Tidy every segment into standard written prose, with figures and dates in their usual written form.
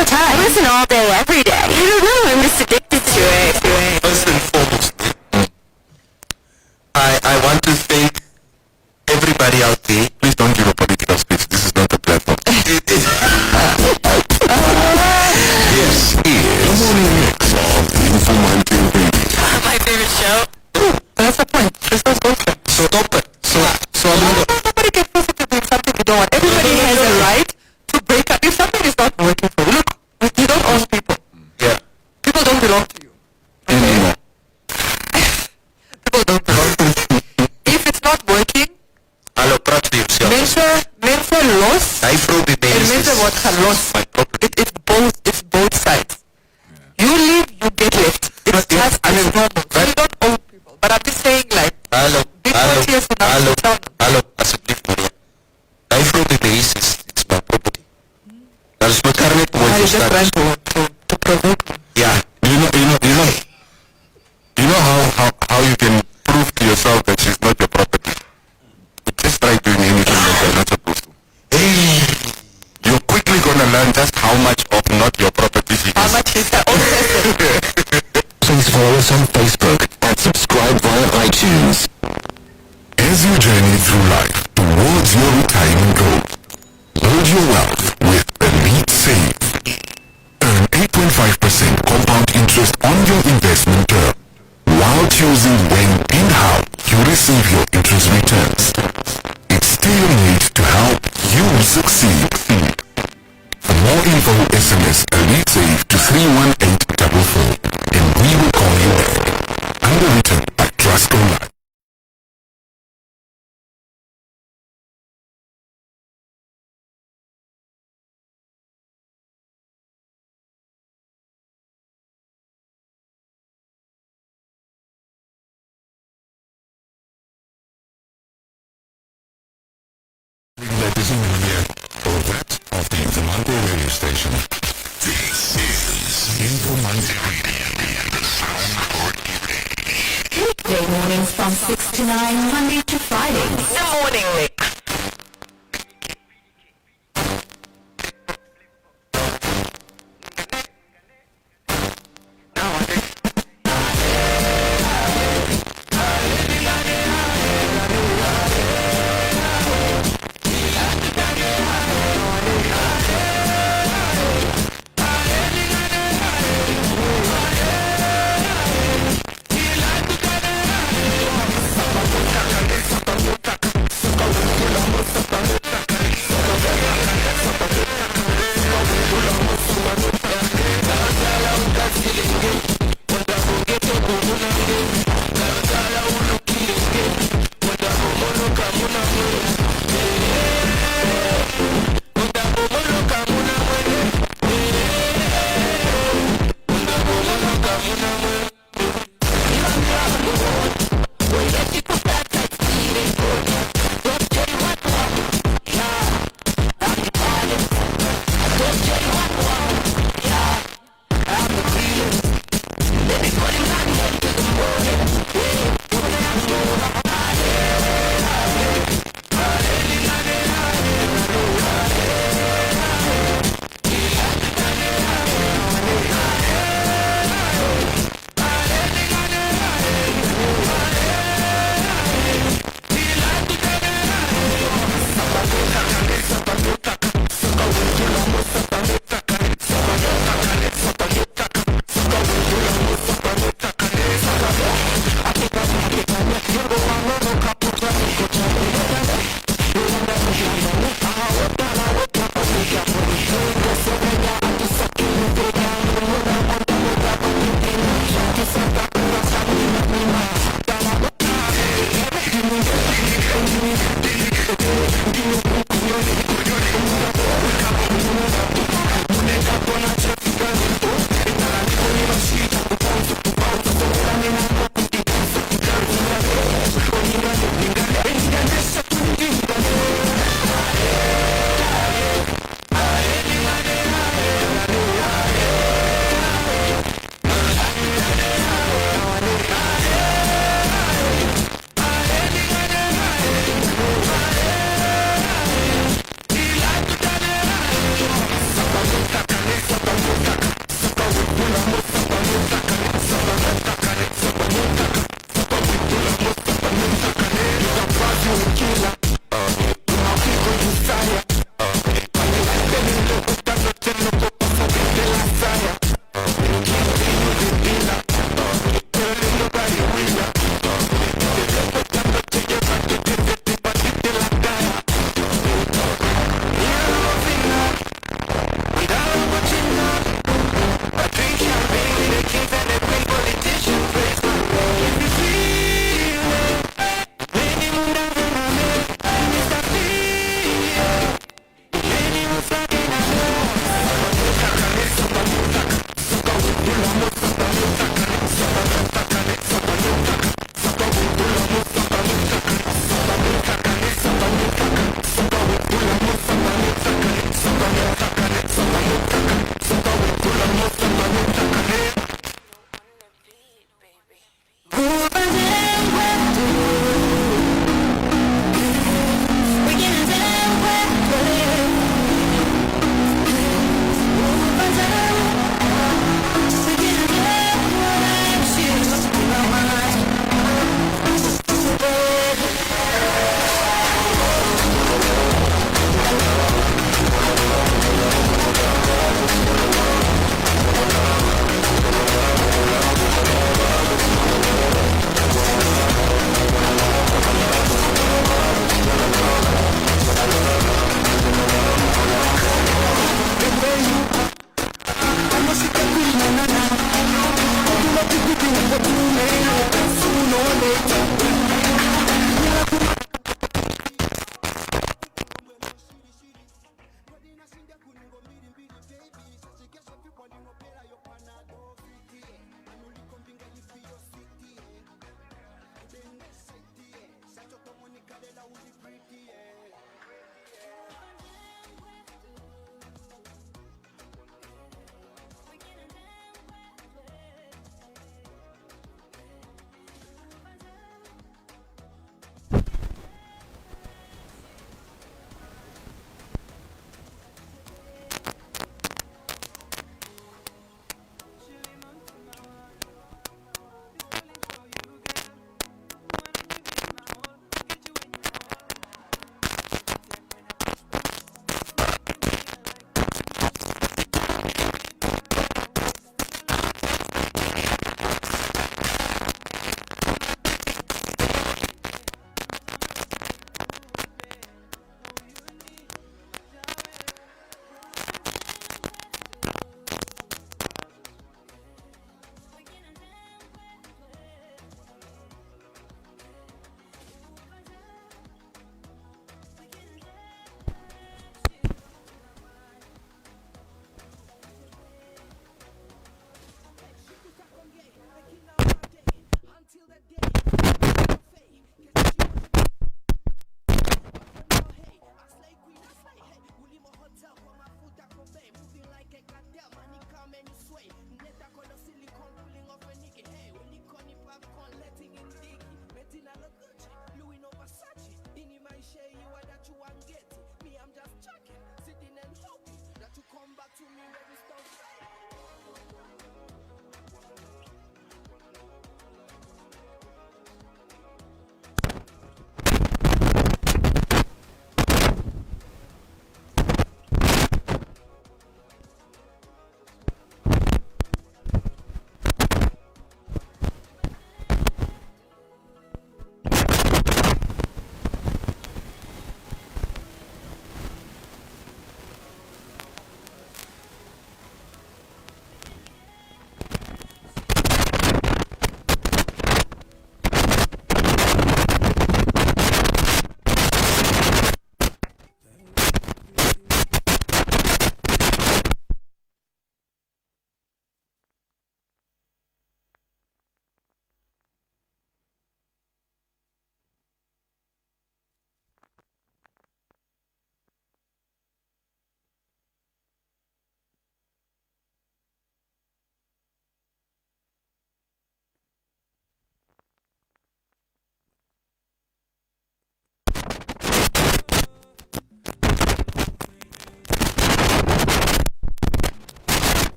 the time. I listen all day, every day. I don't know, I'm just addicted to it. First and foremost, I want to thank everybody out there. Please don't give a political speech. This is not a platform. Yes, the morning mix of Informanté Radio. My favorite show. That's the point. This was awesome. Stop it. So nobody gets positive doing something you don't want. Everybody has a right to break up. If something is not working for you, look, you don't own people. Yeah. People don't belong to you. Anymore. People don't belong to you. If it's not working, Hello, praat vir yourself. Mensen los. Hy vroeg die En mense. mensen wordt gelost. My property. It's both sides. You leave, you get left. It's just normal. So you don't own people. But I'm just saying, like, Hallo, be courteous enough to tell them. hallo, asseblief Maria. Hy vroeg die mense, it's my property. Daar is mekaar net mooi I just verstaan. trying to provoke them. Yeah. You know how you can prove to yourself that she's not your property? Just try doing anything that you're not supposed to. You're quickly gonna learn just how much of not your property she is. How much is that? Please follow us on Facebook and subscribe via iTunes. As you journey through life towards your retirement goals, build your wealth with Elite Save. Earn 8.5% compound interest on your investment term while choosing when and how you receive your interest returns. It's tailor-made to help you succeed. For more info, SMS Elite Save to 31844 and we will call you back. Underwritten by Trust Online. Ladies and gentlemen, for that of the Informanté radio station. This is Informanté Radio, the sound for evening. Weekday mornings from 6 to 9, Monday to Friday. The morning mix.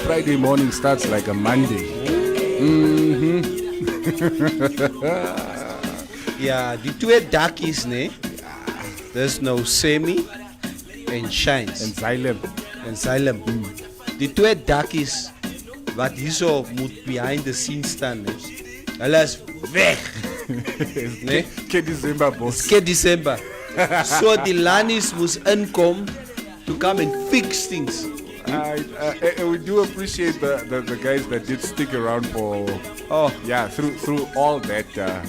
Friday morning starts like a Monday. Ja, die twee dakkies, nee. There's no Semi en Shines. En Xylem. En Xylem. Die twee dakkies wat hier zo moet behind the scenes staan, nee. Hulle is weg. Nee? Ke December, boss. Ke December. So die Lanis moest inkom to come and fix things. We do appreciate the guys that did stick around for through all that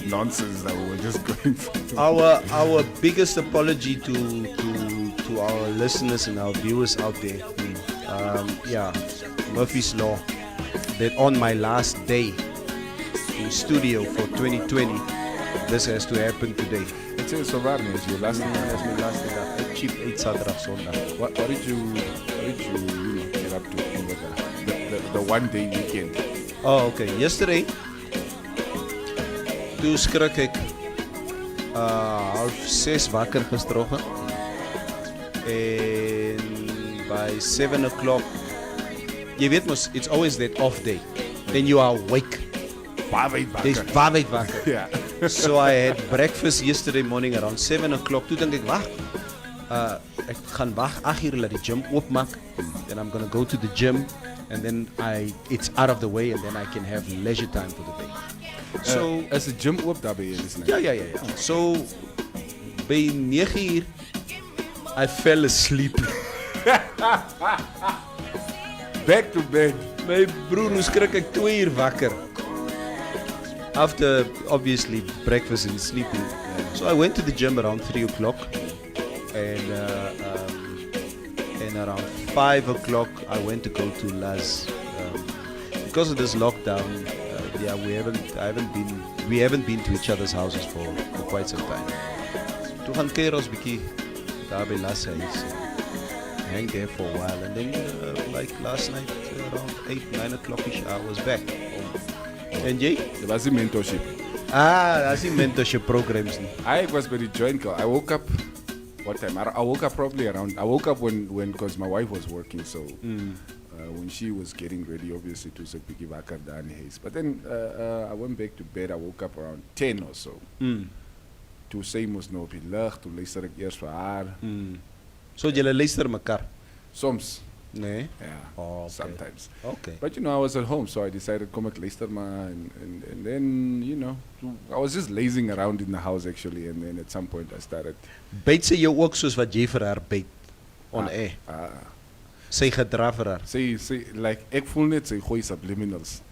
nonsense that we were just going through. Our biggest apology to our listeners and our viewers out there. Murphy's Law, that on my last day in studio for 2020, this has to happen today. Het is zo waar, is your last day. That's my last day. I cheap 8 Saturday Sunday. What did you get up to over the one day weekend? Oh, okay. Yesterday, toen skrik ik 5:30 wakker gestrokken. En by 7 o'clock, je weet mos, it's always that off day. Then you are awake. Waarheid wakker. Yeah. So I had breakfast yesterday morning around 7 o'clock. Toen denk ik, wacht. Ik ga wacht 8 uur laat die gym oopmaak. Then I'm gonna go to the gym. And then it's out of the way. And then I can have leisure time for the day. So as the gym oop daar bij is. Ja. So by 9 uur, I fell asleep. Back to bed. My broer moest skrik ek 2 uur wakker. After obviously breakfast and sleeping. So I went to the gym around 3 o'clock. And around 5 o'clock I went to go to Laz. Because of this lockdown, we haven't been to each other's houses for quite some time. Toe gaan keer ons bietjie daar by Laz huis. Hang there for a while, and then like last night around 8-9 o'clock-ish I was back. En jy? Dat was die mentorship. That's the mentorship programs. I was very joint. I woke up. What time? I woke up probably around. I woke up when because my wife was working. So when she was getting ready, obviously to say picky back up down haze. But then I went back to bed. I woke up around 10 or so. To say mos nou op die lig. Toe luister ek eers vir haar. So julle luister mekaar? Soms. Nee. Yeah. Oh, okay. Sometimes. Okay. But I was at home, so I decided kom ek luister maar and then I was just lazing around in the house actually, and then at some point I started. Byt sy jou ook soos wat jy vir haar byt on air? Sy gedra vir haar. Sy like ek voel net sy gooi subliminals.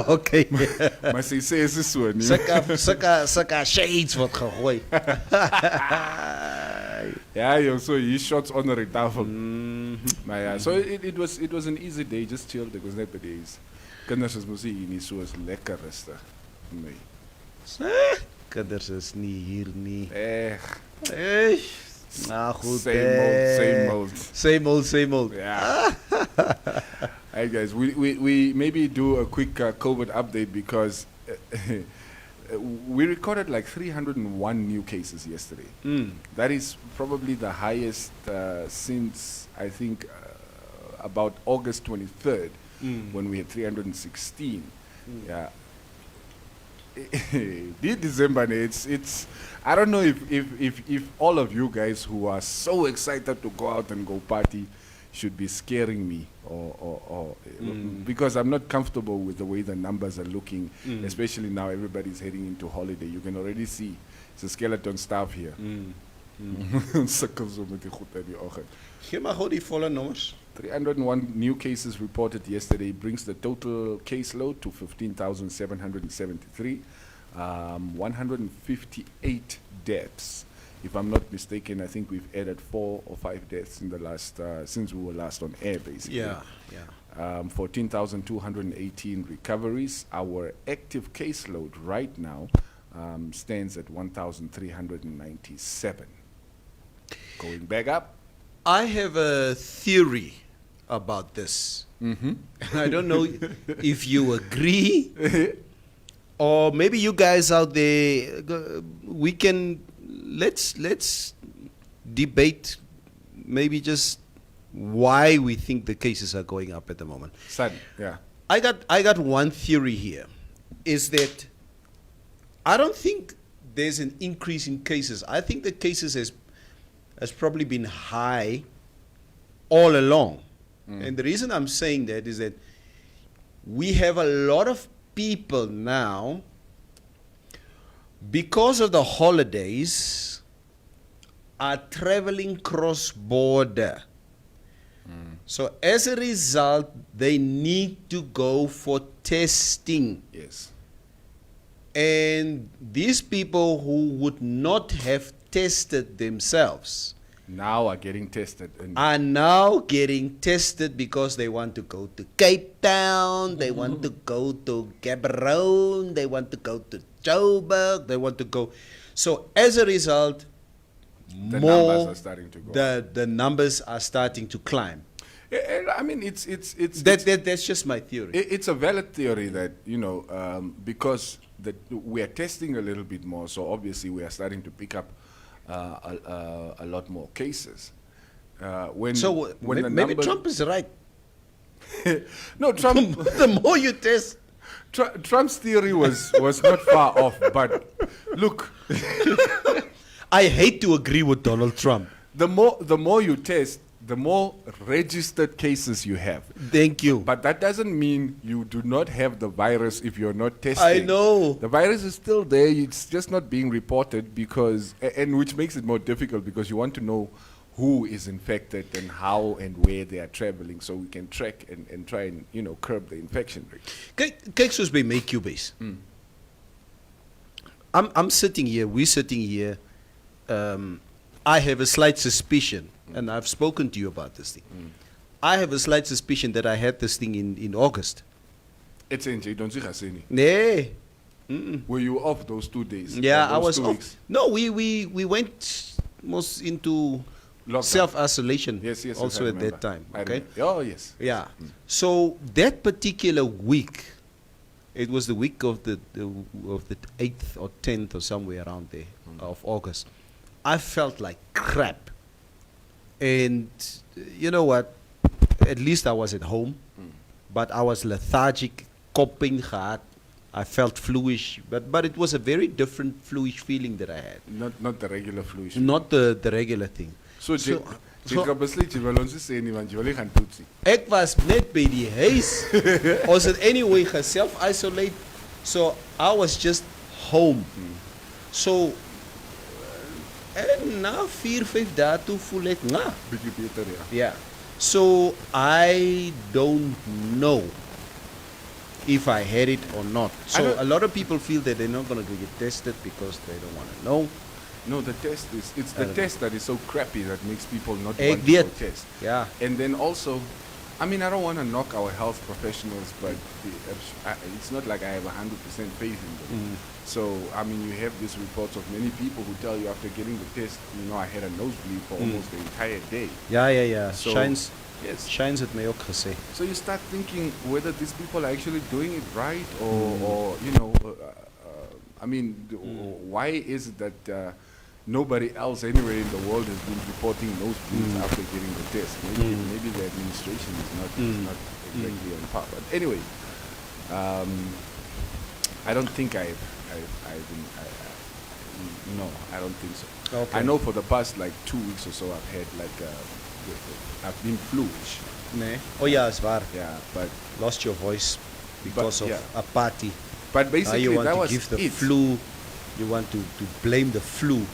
Okay. Maar sy sê is so nie. Sulke shades wat gegooi. Yeah, so he shots onder die tafel. Maar ja, so it was an easy day, just chilled. Ek was net by die kinders is mos nie so is lekker rustig. Nee. Kinders is nie hier nie. Eg. Same old. Same old. Yeah. Hey guys, we maybe do a quick COVID update because we recorded like 301 new cases yesterday. That is probably the highest since I think about August 23rd when we had 316. Yeah. December, it's I don't know if all of you guys who are so excited to go out and go party should be scaring me or because I'm not comfortable with the way the numbers are looking, especially now everybody's heading into holiday. You can already see it's a skeleton staff here. Sukkels om met die goed uit die oggend. Gee maar gou die volle nommers. 301 new cases reported yesterday brings the total caseload to 15,773. 158 deaths. If I'm not mistaken, I think we've added 4 or 5 deaths in the last since we were last on air, basically. Yeah. 14,218 recoveries. Our active caseload right now stands at 1,397. Going back up. I have a theory about this. I don't know if you agree, or maybe you guys out there, we can let's debate maybe just why we think the cases are going up at the moment. Sudden, yeah. I got one theory here, is that I don't think there's an increase in cases. I think the cases has probably been high all along. And the reason I'm saying that is that we have a lot of people now, because of the holidays, are traveling cross-border. So as a result, they need to go for testing. Yes. And these people who would not have tested themselves Now are getting tested. And are now getting tested because they want to go to Cape Town, they want to go to Gaborone, they want to go to Joburg, they want to go. So as a result, the numbers are starting to go. The numbers are starting to climb. I mean, it's That's just my theory. It's a valid theory that, because we are testing a little bit more, so obviously we are starting to pick up a lot more cases. When the maybe numbers, Trump is right. no, Trump. The more you test, Trump's theory was not far off, but look, I hate to agree with Donald Trump. the more you test, the more registered cases you have. Thank you. But that doesn't mean you do not have the virus if you're not testing. I know. The virus is still there. It's just not being reported because, and which makes it more difficult because you want to know who is infected and how and where they are traveling so we can track and try and, curb the infection rate. Kyk soos by my Cubase. I'm sitting here, we're sitting here. I have a slight suspicion, and I've spoken to you about this thing. I have a slight suspicion that I had this thing in August. It's in don't you see? Nee. Were you off those 2 days? Yeah, Or I those was 2 off. weeks? No, we went most into Lockdown. self-isolation Yes, also I at remember. that time. I Okay. remember. Oh, yes. Yeah. So that particular week, it was the week of the 8th or 10th or somewhere around there of August. I felt like crap. And you know what? At least I was at home. But I was lethargic, kopping gehad. I felt fluish. But it was a very different fluish feeling that I had. Not the regular flu issue. Not the regular thing. So, jy so- gaan besluit jy wil ons nie sê nie want jy wil nie gaan toetsie. Ek was net by die huis. Ons het anyway self-isolate. So I was just home. So en na 4-5 dae toe voel ek Bietjie beter, ja. Yeah. So I don't know if I had it or not. So a lot of people feel that they're not going to get tested because they don't want to know. No, the test is, it's the test that is so crappy that makes people not Ek want to go weet. test. Yeah. And then also, I mean, I don't want to knock our health professionals, but it's not like I have 100% faith in them. So, I mean, you have these reports of many people who tell you after getting the test, I had a nosebleed for almost the entire day. Ja. So- Yes. Shines het my ook gesê. So you start thinking whether these people are actually doing it right, or I mean, why is it that nobody else anywhere in the world has been reporting nosebleeds after getting the test? Maybe the administration is not exactly on par. But anyway, I don't think no, I don't think so. Okay. I know for the past like 2 weeks or so I've had I've been fluish. Nee. Oh ja, is waar. Yeah, but Lost your voice because of yeah. a party. but Now basically you want that to was give the it. flu, you want to blame the flu,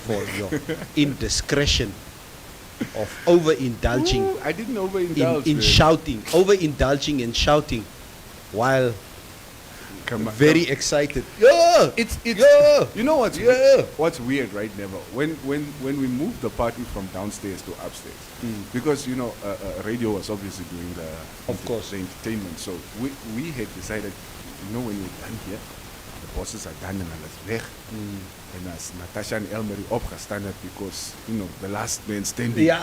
for your indiscretion of overindulging Ooh, I didn't overindulge. in man. shouting, overindulging and shouting while Come on. very excited. Yeah, It's yeah. You know what's Yeah. what's weird, right? Never when we moved the party from downstairs to upstairs, because radio was obviously doing Of course. the entertainment. So we had decided, when we're done here, the bosses are done and alles weg. And as Natasha and Elmery opgestaan het because the last man standing. Ja,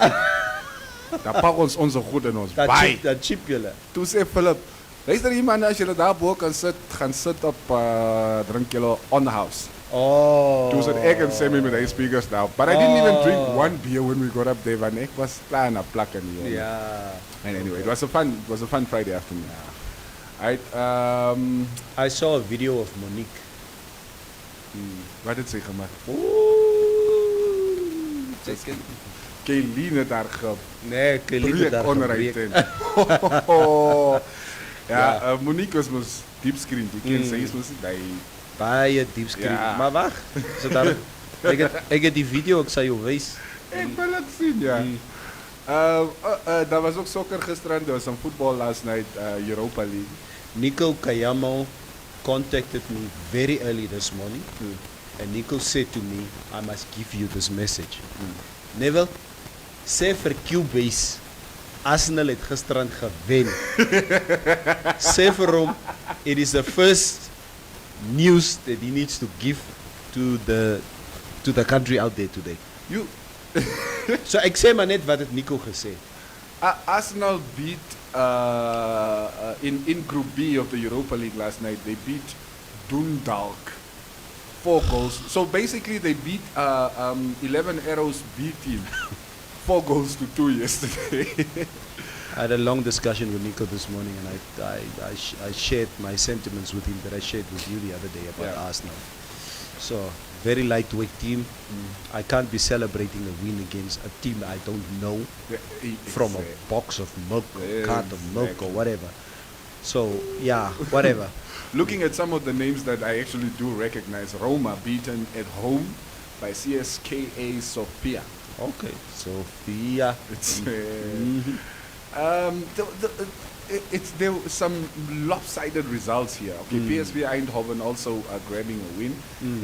Daar pak ons onze goed en ons dat bij. chip, dat chip julle. Toe sê Philip, luister hier man, as julle daar bo kan sit, gaan sit op drink julle on the house. Oh. Toe sit ek en Sammy met die speakers now. But I didn't even drink one beer when we got up there, want ek was klaar na plak en hier. Yeah. And anyway, it was a fun Friday afternoon. Alright, I saw a video of Monique. wat het sy gemaak? Check it. Kayleen het haar Nee, Kelly gebreek daar onder haar gebreek. tent. Ja, Ja. Monique was mos deep screen. Die ken sy is mos by Baie diep screen. Ja. Maar wag, so daar ek het die video, ek sal jou wys. Ek wil het sien, ja. Daar was ook soccer gisterand, there was some football last night, Europa League. Nico Kayamo contacted me very early this morning, and Nico said to me, I must give you this message. Neville, sê vir Cubase, Arsenal het gisterand gewen. Sê vir hom, it is the first news that he needs to give to the country out there today. You, So ek sê maar net wat het Nico gesê. Arsenal beat in Group B of the Europa League last night. They beat Dundalk 4 goals. So basically, they beat 11 Arrows B team 4 goals to 2 yesterday. I had a long discussion with Nico this morning, and I shared my sentiments with him that I shared with you the other day about Yeah. Arsenal. So, very lightweight team. I can't be celebrating a win against a team I don't know from a box of milk or carton of milk or Exactly. whatever. So, yeah, whatever. Looking at some of the names that I actually do recognize, Roma beaten at home by CSKA Sofia. Okay, Sophia. It's there were some lopsided results here. Okay, PSV Eindhoven also grabbing a win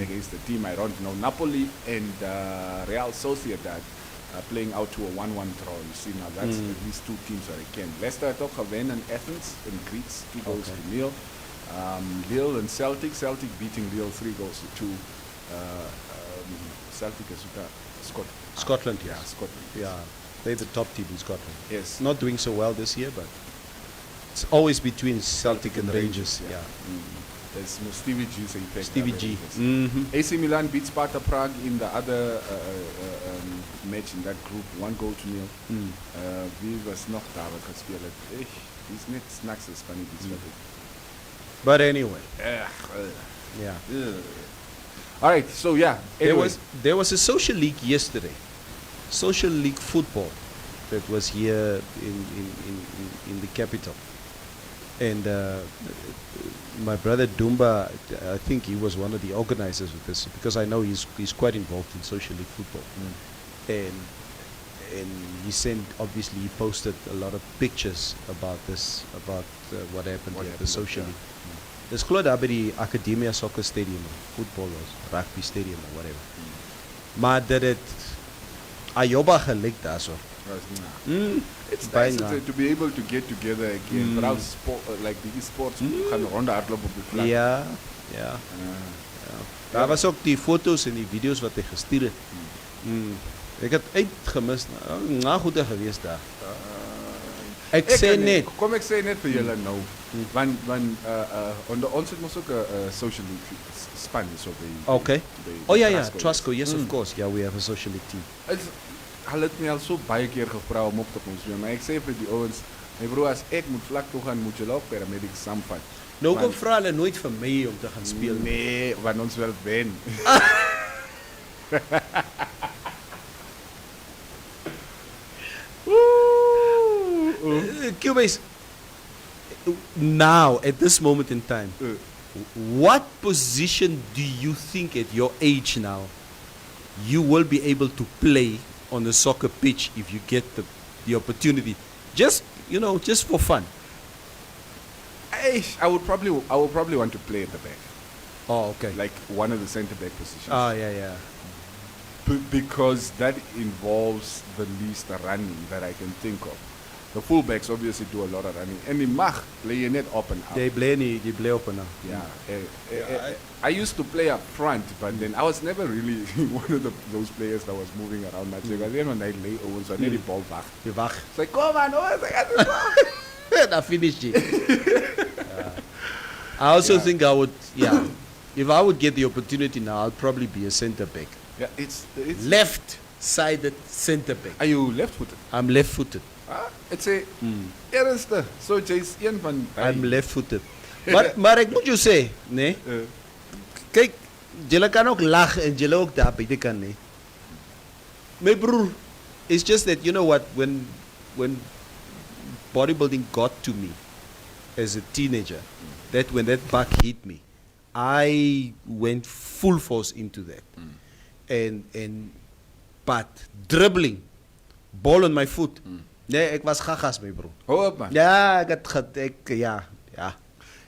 against the team I don't know. Napoli and Real Sociedad playing out to a 1-1 draw. You see now that's these two teams are again. Leicester had ook gewen in Athens in Greece, 2 goals to 0. Lille and Celtic beating Lille 3 goals to 2. Celtic is Scotland. Scotland, Yeah, yes. Scotland. Yeah, they're the top team in Scotland. Yes. Not doing so well this year, but it's always between Celtic and Rangers. Yeah. There's no Stevie G's effect. Stevie G. Mm-hmm. AC Milan beat Sparta Prague in the other match in that group, 1 goal to 0. Wie was nog daar wat gespeeld het? Die is net snacks is van die But anyway, yeah. All right, so yeah. Anyway. There was a social league yesterday, social league football, that was here in the capital, and my brother Dumba, I think he was one of the organizers of this, because I know he's quite involved in social league football, and he posted a lot of pictures about this, about what happened at the social league. Dis glo daar by die Academia Soccer Stadium, football was rugby stadium or whatever. Maar dat het Ayoba gelek daarso. It's Baie nice na. to be able to get together again. But like die sports gaan rondhardloop op die vlak. Ja, ja. Daar was ook die foto's en die video's wat hy gestuur het. Ek het uitgemis. Na goede geweest daar. Ek sê kan net. Kom ek sê net vir julle nou. Want onder ons het mos ook 'n social span so by. Okay. Oh ja, Trusco. Yes, of course. Yeah, we have a social team. Hulle het my al so baie keer gevra om op te kom speel, maar ek sê vir die ouens, my broer, as ek moet vlak toe gaan, moet julle ook paramedics saamvat. Nou kom vra hulle nooit vir my om te gaan speel. Nee, want ons wil wen. Cubase, now, at this moment in time, what position do you think at your age now you will be able to play on the soccer pitch if you get the opportunity? Just, just for fun. I would probably want to play at the back, Oh, okay. like one of the center back positions. Oh, yeah. Because that involves the least running that I can think of. The fullbacks obviously do a lot of running. En die mag play je net op en af. They play open now. Yeah. I used to play up front, but then I was never really one of those players that was moving around much. Because then when I lay over, so I need the ball back. Je wacht. It's like, come on, I got the ball. That finished it. I also think I would, if I would get the opportunity now, I'd probably be a center back. Yeah, it's Left-sided center back. Are you left-footed? I'm left-footed. It's a eerste. So jy's een van I'm left-footed. maar ek moet jou sê, nee. Kyk, julle kan ook lag en julle ook daar buite kan, nee. My broer, it's just that, you know what, when bodybuilding got to me as a teenager, that when that bug hit me, I went full force into that. But dribbling, ball on my foot. Nee, ek was gagas, my bro. Hoop man. Ja, ja.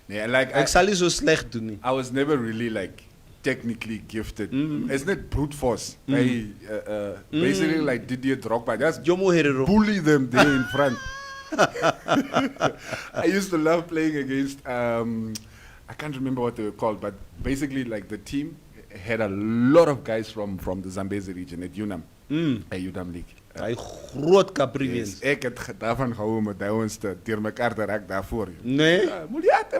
Nee, like Ek sal nie so sleg doen nie. I was never really like technically gifted. It's not brute force. Basically like Didier Drogba. Just Jomo Herrero. bully them there in front. I used to love playing against I can't remember what they were called, but basically like the team had a lot of guys from the Zambezi region at UNAM. At UNAM League. Hy groot Caprivians. Yes, ek het daarvan gehou met ouens te deur mekaar te raak daarvoor. Nee. Muriate,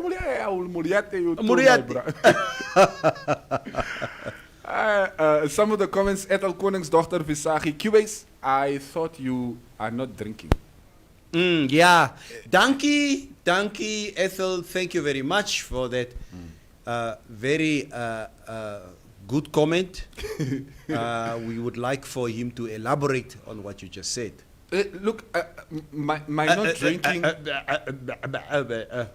some of the comments, Ethel Koningsdochter Visagi, Cubase, I thought you are not drinking. Yeah. Dankie, Ethel. Thank you very much for that very good comment. We would like for him to elaborate on what you just said. Look, my not drinking.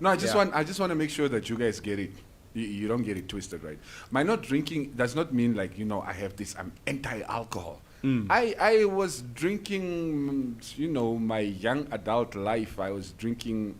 No, I just want to make sure that you guys get it. You don't get it twisted, right? My not drinking does not mean like I have this. I'm anti-alcohol. I was drinking, my young adult life. I was drinking.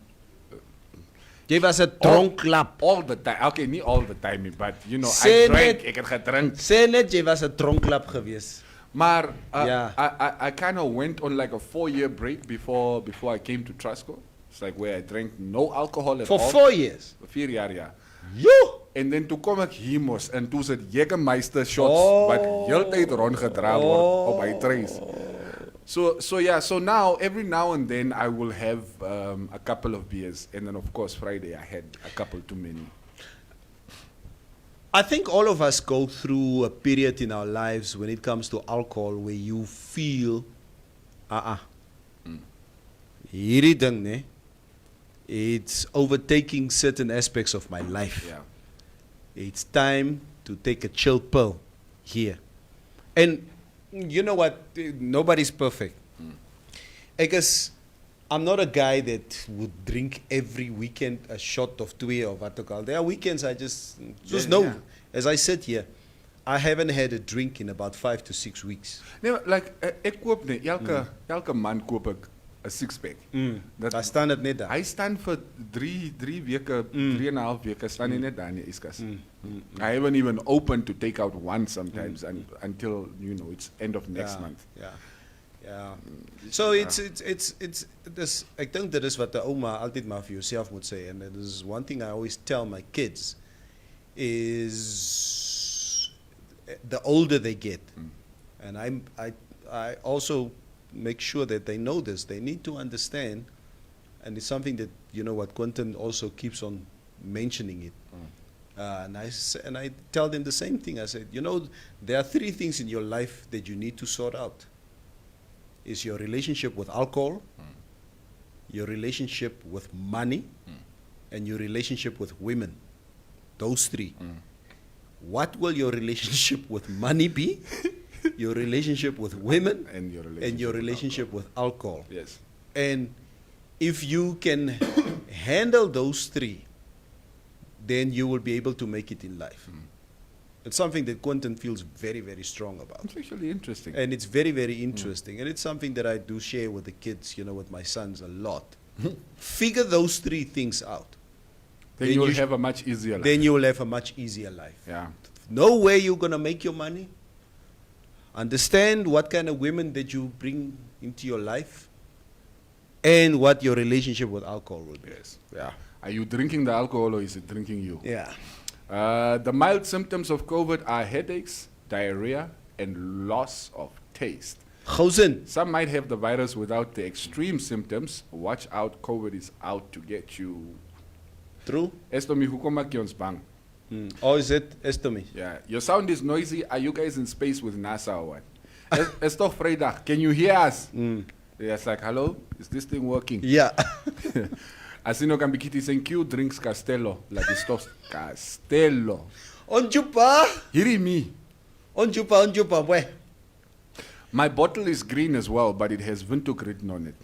Jy was 'n dronklap. All the time. Okay, not all the time, but Sê I drank. net- Ek het gedrink. Sê net jy was 'n dronklap gewees. Maar Yeah. I kind of went on like a 4-year break before I came to Trusco. It's like where I drank no alcohol at For all. 4 years. 4 jaar, ja. Jo. En dan toe kom ek hier mos en toe sit Jägermeister shots wat heeltyd rondgedra word op my trays. So now every now and then I will have a couple of beers, and then of course Friday I had a couple too many. I think all of us go through a period in our lives when it comes to alcohol where you feel hierdie ding, nee, it's overtaking certain aspects of my life. Yeah. It's time to take a chill pill here. And you know what? Nobody's perfect. I'm not a guy that would drink every weekend a shot of 2 of wat ook al. There are weekends I just know. Yeah. As I sit here, I haven't had a drink in about 5 to 6 weeks. Nee, like ek koop net elke maand koop ek 'n 6-pack. Daar staan dit net daar. Hy staan vir 3 weke, 3.5 weke staan hy net daar in die yskas. I haven't even opened to take out one sometimes until it's end of next month. Yeah. Ja. So it's this ek dink dit is wat 'n ouma altyd maar vir jouself moet sê, and this is one thing I always tell my kids is the older they get, and I also make sure that they know this, they need to understand, and it's something that, you know, what Quentin also keeps on mentioning it. And I tell them the same thing. I said, you know, there are 3 things in your life that you need to sort out. Is your relationship with alcohol, your relationship with money, and your relationship with women. Those 3. What will your relationship with money be? Your relationship with women And your your relationship relationship with alcohol. Yes. And if you can handle those 3, then you will be able to make it in life. It's something that Quentin feels very, very strong about. It's actually interesting. And it's very, very interesting. And it's something that I do share with the kids, you know, with my sons a lot. Figure those 3 things out. Then then you will you sh- have a much easier life. Then you will have a much easier life. Yeah. Know where you're going to make your money. Understand what kind of women that you bring into your life. And what your relationship with alcohol will be. Yes. Yeah. Are you drinking the alcohol or is it drinking you? Yeah. The mild symptoms of COVID are headaches, diarrhea, and loss of taste. Gozen. Some might have the virus without the extreme symptoms. Watch out, COVID is out to get you. True. Estomi, hoekom maak jy ons bang? Or is it estomy? Yeah. Your sound is noisy. Are you guys in space with NASA or what? It's toch Vrydag. Can you hear us? Yeah, it's like, hello? Is this thing working? Yeah. Asino Gambikiti saying Q drinks Castello. La distos Castello. Onjupa. Hearing me. Onjupa. Where? My bottle is green as well, but it has Windhoek written on it.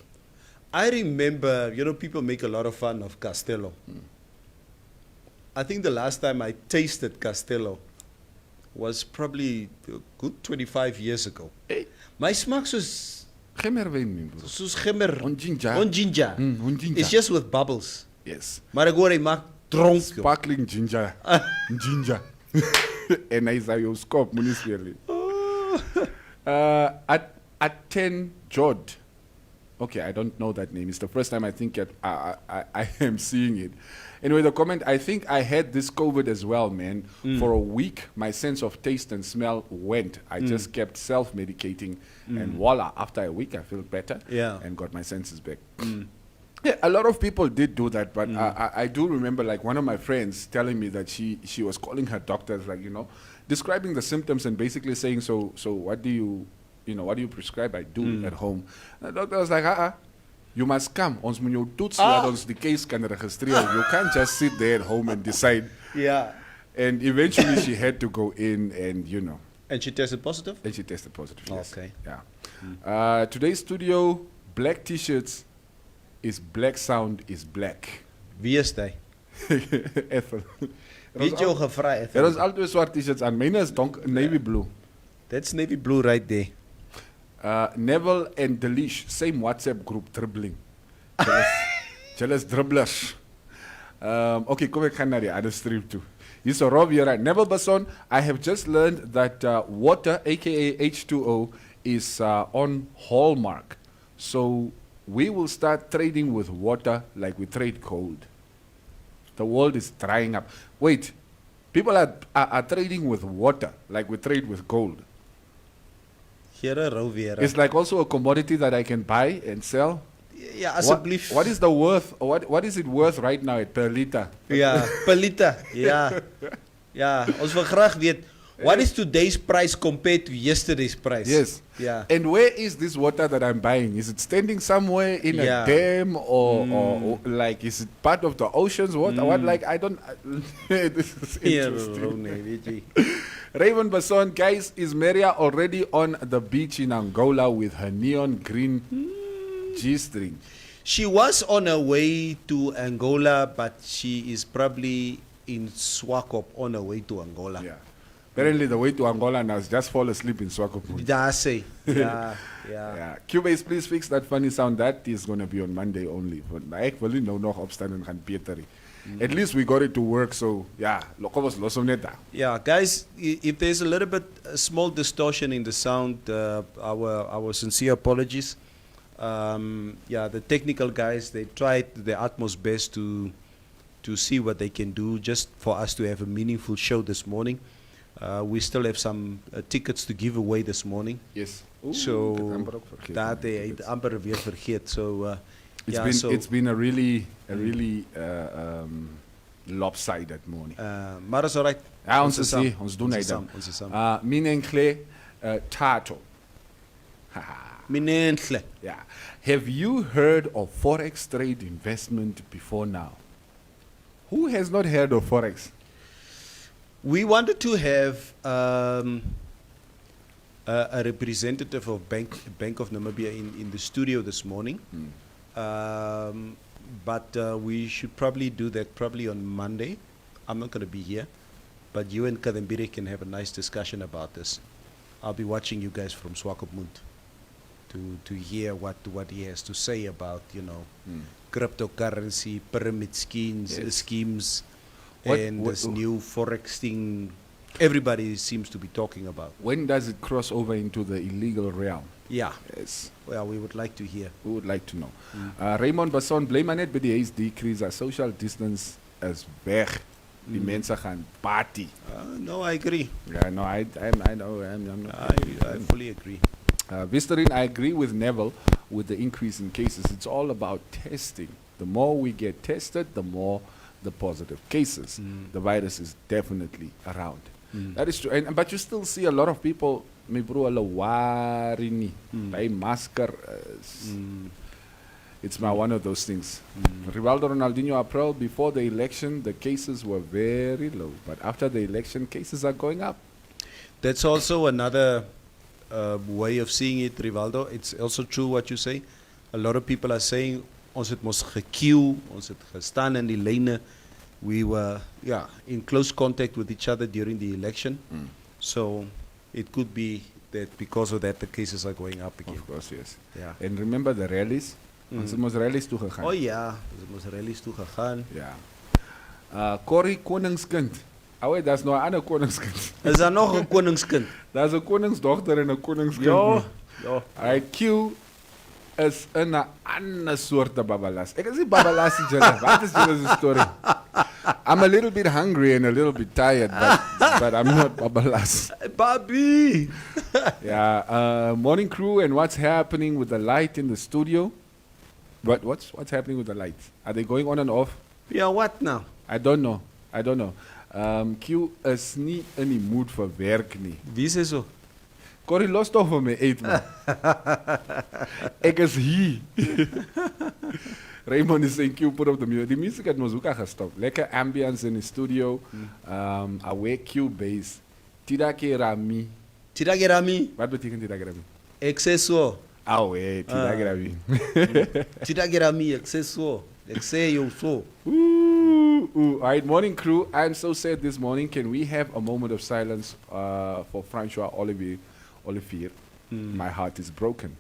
I remember, you know, people make a lot of fun of Castello. I think the last time I tasted Castello was probably a good 25 years ago. Hey. My smaak soos Gemmerwijn, my bro. soos gimmer. On ginger. On ginger. On ginger. It's just with bubbles. Yes. Maar ek hoor hy maak dronk. Sparkling ginger. Ginger. En hy sê jou skop, moenie sweer nie. At 10 Jod. Okay, I don't know that name. It's the first time I think I am seeing it. Anyway, the comment, I think I had this COVID as well, man. For a week, my sense of taste and smell went. I just kept self-medicating. And voila, after a week, I feel better. Yeah. And got my senses back. Yeah, a lot of people did do that, but I do remember like one of my friends telling me that she was calling her doctors, like, you know, describing the symptoms and basically saying, so what do you prescribe I do at home? And the doctor was like, you must come. Ons moet jou toets laat ons die case kan registreer. You can't just sit there at home and decide. Yeah. And eventually she had to go in and, you know. And she tested positive? And she tested positive, yes. Okay. Yeah. Today's studio, black t-shirts is black sound is black. Wie is hy? Ethel. Wie het jou gevra? Er was altyd swart t-shirts aan. Myne is navy blue. That's navy blue right there. Neville and Delish, same WhatsApp group, dribbling. Jealous dribblers. Okay, kom ek gaan na die other stream toe. Hier's so Rob here. Neville Basson, I have just learned that water, aka H2O, is on Hallmark. So we will start trading with water like we trade gold. The world is drying up. Wait, people are trading with water like we trade with gold. Here rou weer. It's like also a commodity that I can buy and sell. Ja, asseblief. What is the worth? What is it worth right now at per liter? Ja, per liter. Ja. Ja, ons wil graag weet, what is today's price compared to yesterday's price? Yes. Yeah. And where is this water that I'm buying? Is it standing somewhere in a dam or like is it part of the ocean's water? What like I don't. This is interesting. Raven Basson, guys, is Maria already on the beach in Angola with her neon green G-string? She was on her way to Angola, but she is probably in Swakop on her way to Angola. Yeah. Apparently the way to Angola now is just fall asleep in Swakopmund. That's it. Yeah, yeah. Yeah. Cubase, please fix that funny sound. That is going to be on Monday only. Ek wil nie nou nog opstaan en gaan Peter. At least we got it to work. So yeah, loko was loso neta. Yeah, guys, if there's a little bit a small distortion in the sound, our sincere apologies. Yeah, the technical guys, they tried their utmost best to see what they can do just for us to have a meaningful show this morning. We still have some tickets to give away this morning. Yes. So that that they amper weer vergeet. So it's been a really lopsided morning. maar is alright. Ja, ons is is saam. hier, ons doen Ons hy is dan. saam, ons is saam. Mine en Clay, Tato. Minenhle. Yeah. Have you heard of Forex trade investment before now? Who has not heard of Forex? We wanted to have a representative of Bank of Namibia in the studio this morning. But we should probably do that probably on Monday. I'm not going to be here, but you and Kadambiri can have a nice discussion about this. I'll be watching you guys from Swakopmund to hear what he has to say about, cryptocurrency, pyramid schemes, and this new Forex thing everybody seems to be talking about. When does it cross over into the illegal realm? Yeah. Yes. Well, we would like to hear. We would like to know. Raymond Basson, blame maar net by die huis decrease as social distance is weg. Die mense gaan party. No, I agree. Yeah, no, I know. I fully agree. Visterin, I agree with Neville with the increase in cases. It's all about testing. The more we get tested, the more the positive cases. The virus is definitely around. That is true. But you still see a lot of people, my bro, hulle worry nie. By masker. It's one of those things. Rivaldo Ronaldinho April, before the election, the cases were very low. But after the election, cases are going up. That's also another way of seeing it, Rivaldo. It's also true what you say. A lot of people are saying, ons het mos gequeue, ons het gestaan in die lyne. We were in close contact with each other during the election. So it could be that because of that, the cases are going up again. Of course, yes. Yeah. And remember the rallies? Ons het mos rallies toegegaan. Oh ja, ons moes rallies toe gegaan. Ja. Corrie Koningskind. Ouwe, dat is nog een ander koningskind. Is daar nog 'n koningskind? Dat is een koningsdochter en een koningskind. Ja. Q is in een ander soort babalas. Ik is niet babalas, Jenna. Wat is jullie story? I'm a little bit hungry and a little bit tired, but I'm not babalas. Bobby! Yeah, morning crew, and what's happening with the light in the studio? What's happening with the lights? Are they going on and off? Yeah, what now? I don't know. Q is niet in die mood voor werk nie. Wie sê so? Corrie, los toch van mij eet, man. Ik is hier. Raymond is saying Q put up the music. Die music het ons ook al gestopt. Lekker ambience in de studio. Away Q bass. Tidakerami. Tidakerami? Wat betekent Tidakerami? Ek sê so. Away, Tidakerami. Tidakerami, ek sê so. Ek sê jou so. All right, morning crew. I'm so sad this morning. Can we have a moment of silence for Francois Olivier? My heart is broken.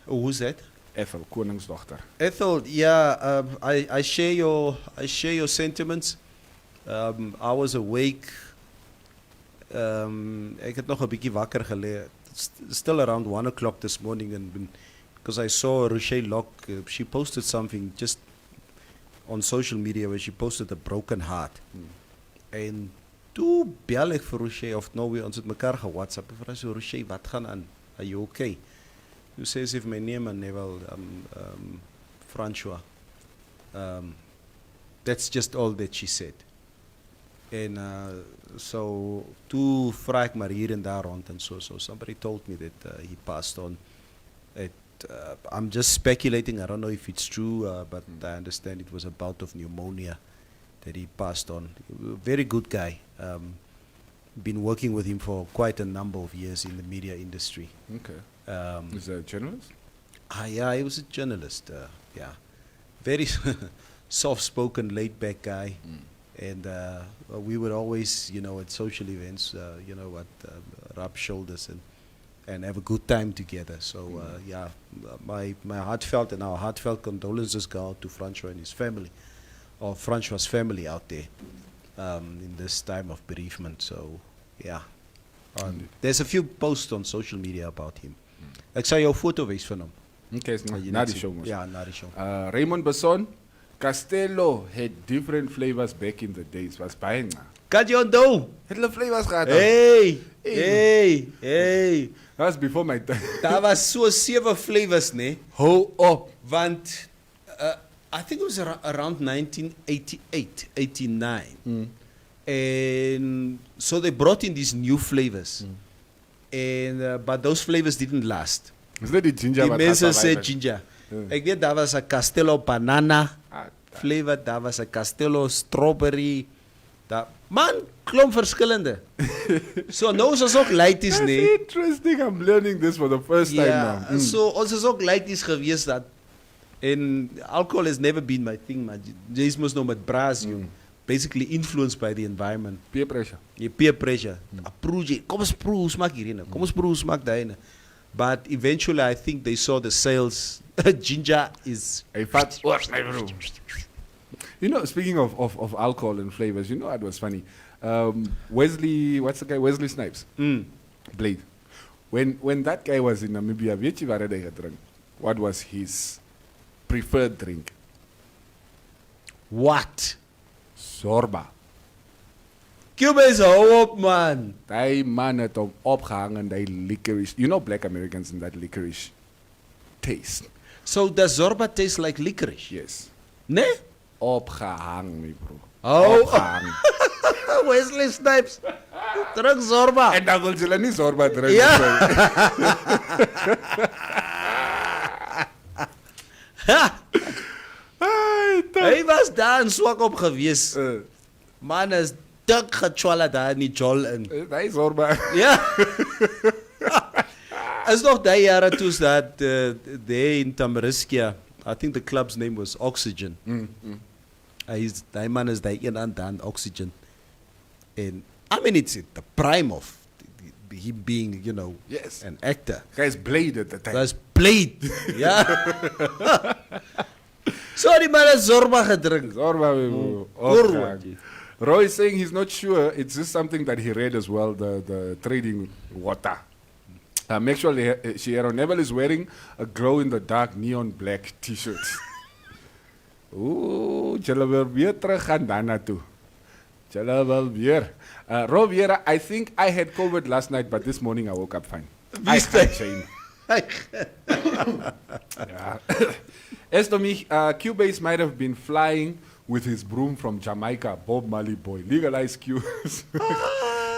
Who's that? Ethel, koningsdochter. Ethel, yeah, I share your sentiments. I was awake. Ek het nog 'n bietjie wakker gelê. Still around 1 o'clock this morning, and because I saw Rochelle Locke, she posted something just on social media where she posted a broken heart. En toe bel ek vir Rochelle, of nou ons het mekaar ge-WhatsApp, en vir haar so, Rochelle, wat gaan aan? Are you okay? Toe sê sy vir my, nee man, Neville, Francois. That's just all that she said. En so toe vra ek maar hier en daar rond en so somebody told me that he passed on. I'm just speculating, I don't know if it's true, but I understand it was a bout of pneumonia that he passed on. Very good guy. Been working with him for quite a number of years in the media industry. Okay. Is he a journalist? Yeah, he was a journalist. Yeah, very soft-spoken, laid-back guy. And we would always, at social events, rub shoulders and have a good time together. So my heartfelt and our heartfelt condolences go out to Francois and his family of Francois' family out there in this time of bereavement. So, yeah. There's a few posts on social media about him. Ek sal jou foto wys van hom. Okay, na die show mos. Ja, na die show. Raymond Besson, Castello had different flavors back in the days. Was baie nga. Kan jy onthou? Het hulle flavors gehad? Hey. That was before my time. Daar was so 7 flavors, nee. Hou op. Want I think it was around 1988, 89. And so they brought in these new flavors. And but those flavors didn't last. Is that the ginger? Die mense sê ginger. Ek weet daar was 'n Castello banana flavor, daar was 'n Castello strawberry. Man, klomp verskillende. So nou is ons ook laities, That's nee. interesting. I'm learning this for the first time now. So ons is ook laities gewees dat en alcohol has never been my thing, man. Jy mos nou met braas, you basically influenced by the environment. Peer pressure. Jy peer pressure. Kom ons proe hoe smaak hierdie. Kom ons proe hoe smaak daai. But eventually I think they saw the sales. Ginger is Hey, fat. You know, speaking of alcohol and flavors, you know what was funny? Wesley, what's the guy? Wesley Snipes. Blade. When that guy was in Namibia, weet jy waar hy gedrink? What was his preferred drink? what? Zorba. Cubans hou op, man. Die man het hom opgehang in die licorice. You know black Americans in that licorice taste. So does Zorba taste like licorice? Yes. Nee? Opgehang, my bro. Oh. Opgehang. Wesley Snipes. Drink Zorba. En dan wil jy nie Zorba drink. Ja. Hy was daar in Swakop gewees. Man is dik getwala daar in die jol in. Hy Zorba. Ja. Is nog die jare toe dat there in Tamariskia, I think the club's name was Oxygen. Die man is die een aan dan Oxygen. And I mean it's the prime of him being, you know, Yes. an actor. Guy's Blade at the time. That's Blade. Ja. So die man het Zorba gedrink. Zorba, my bro. Kurwa. Opgehang. Roy is saying he's not sure. It's just something that he read as well, the trading water. Actually, Shiero Neville is wearing a glow-in-the-dark neon black t-shirt. Ooh, julle wil weer terug gaan daarna toe. Julle wil weer. Rob Viera, I think I had COVID last night, but this morning I woke up fine. I can't shame. Yeah. Estomich, Cubase might have been flying with his broom from Jamaica, Bob Marley boy. Legalize Q's.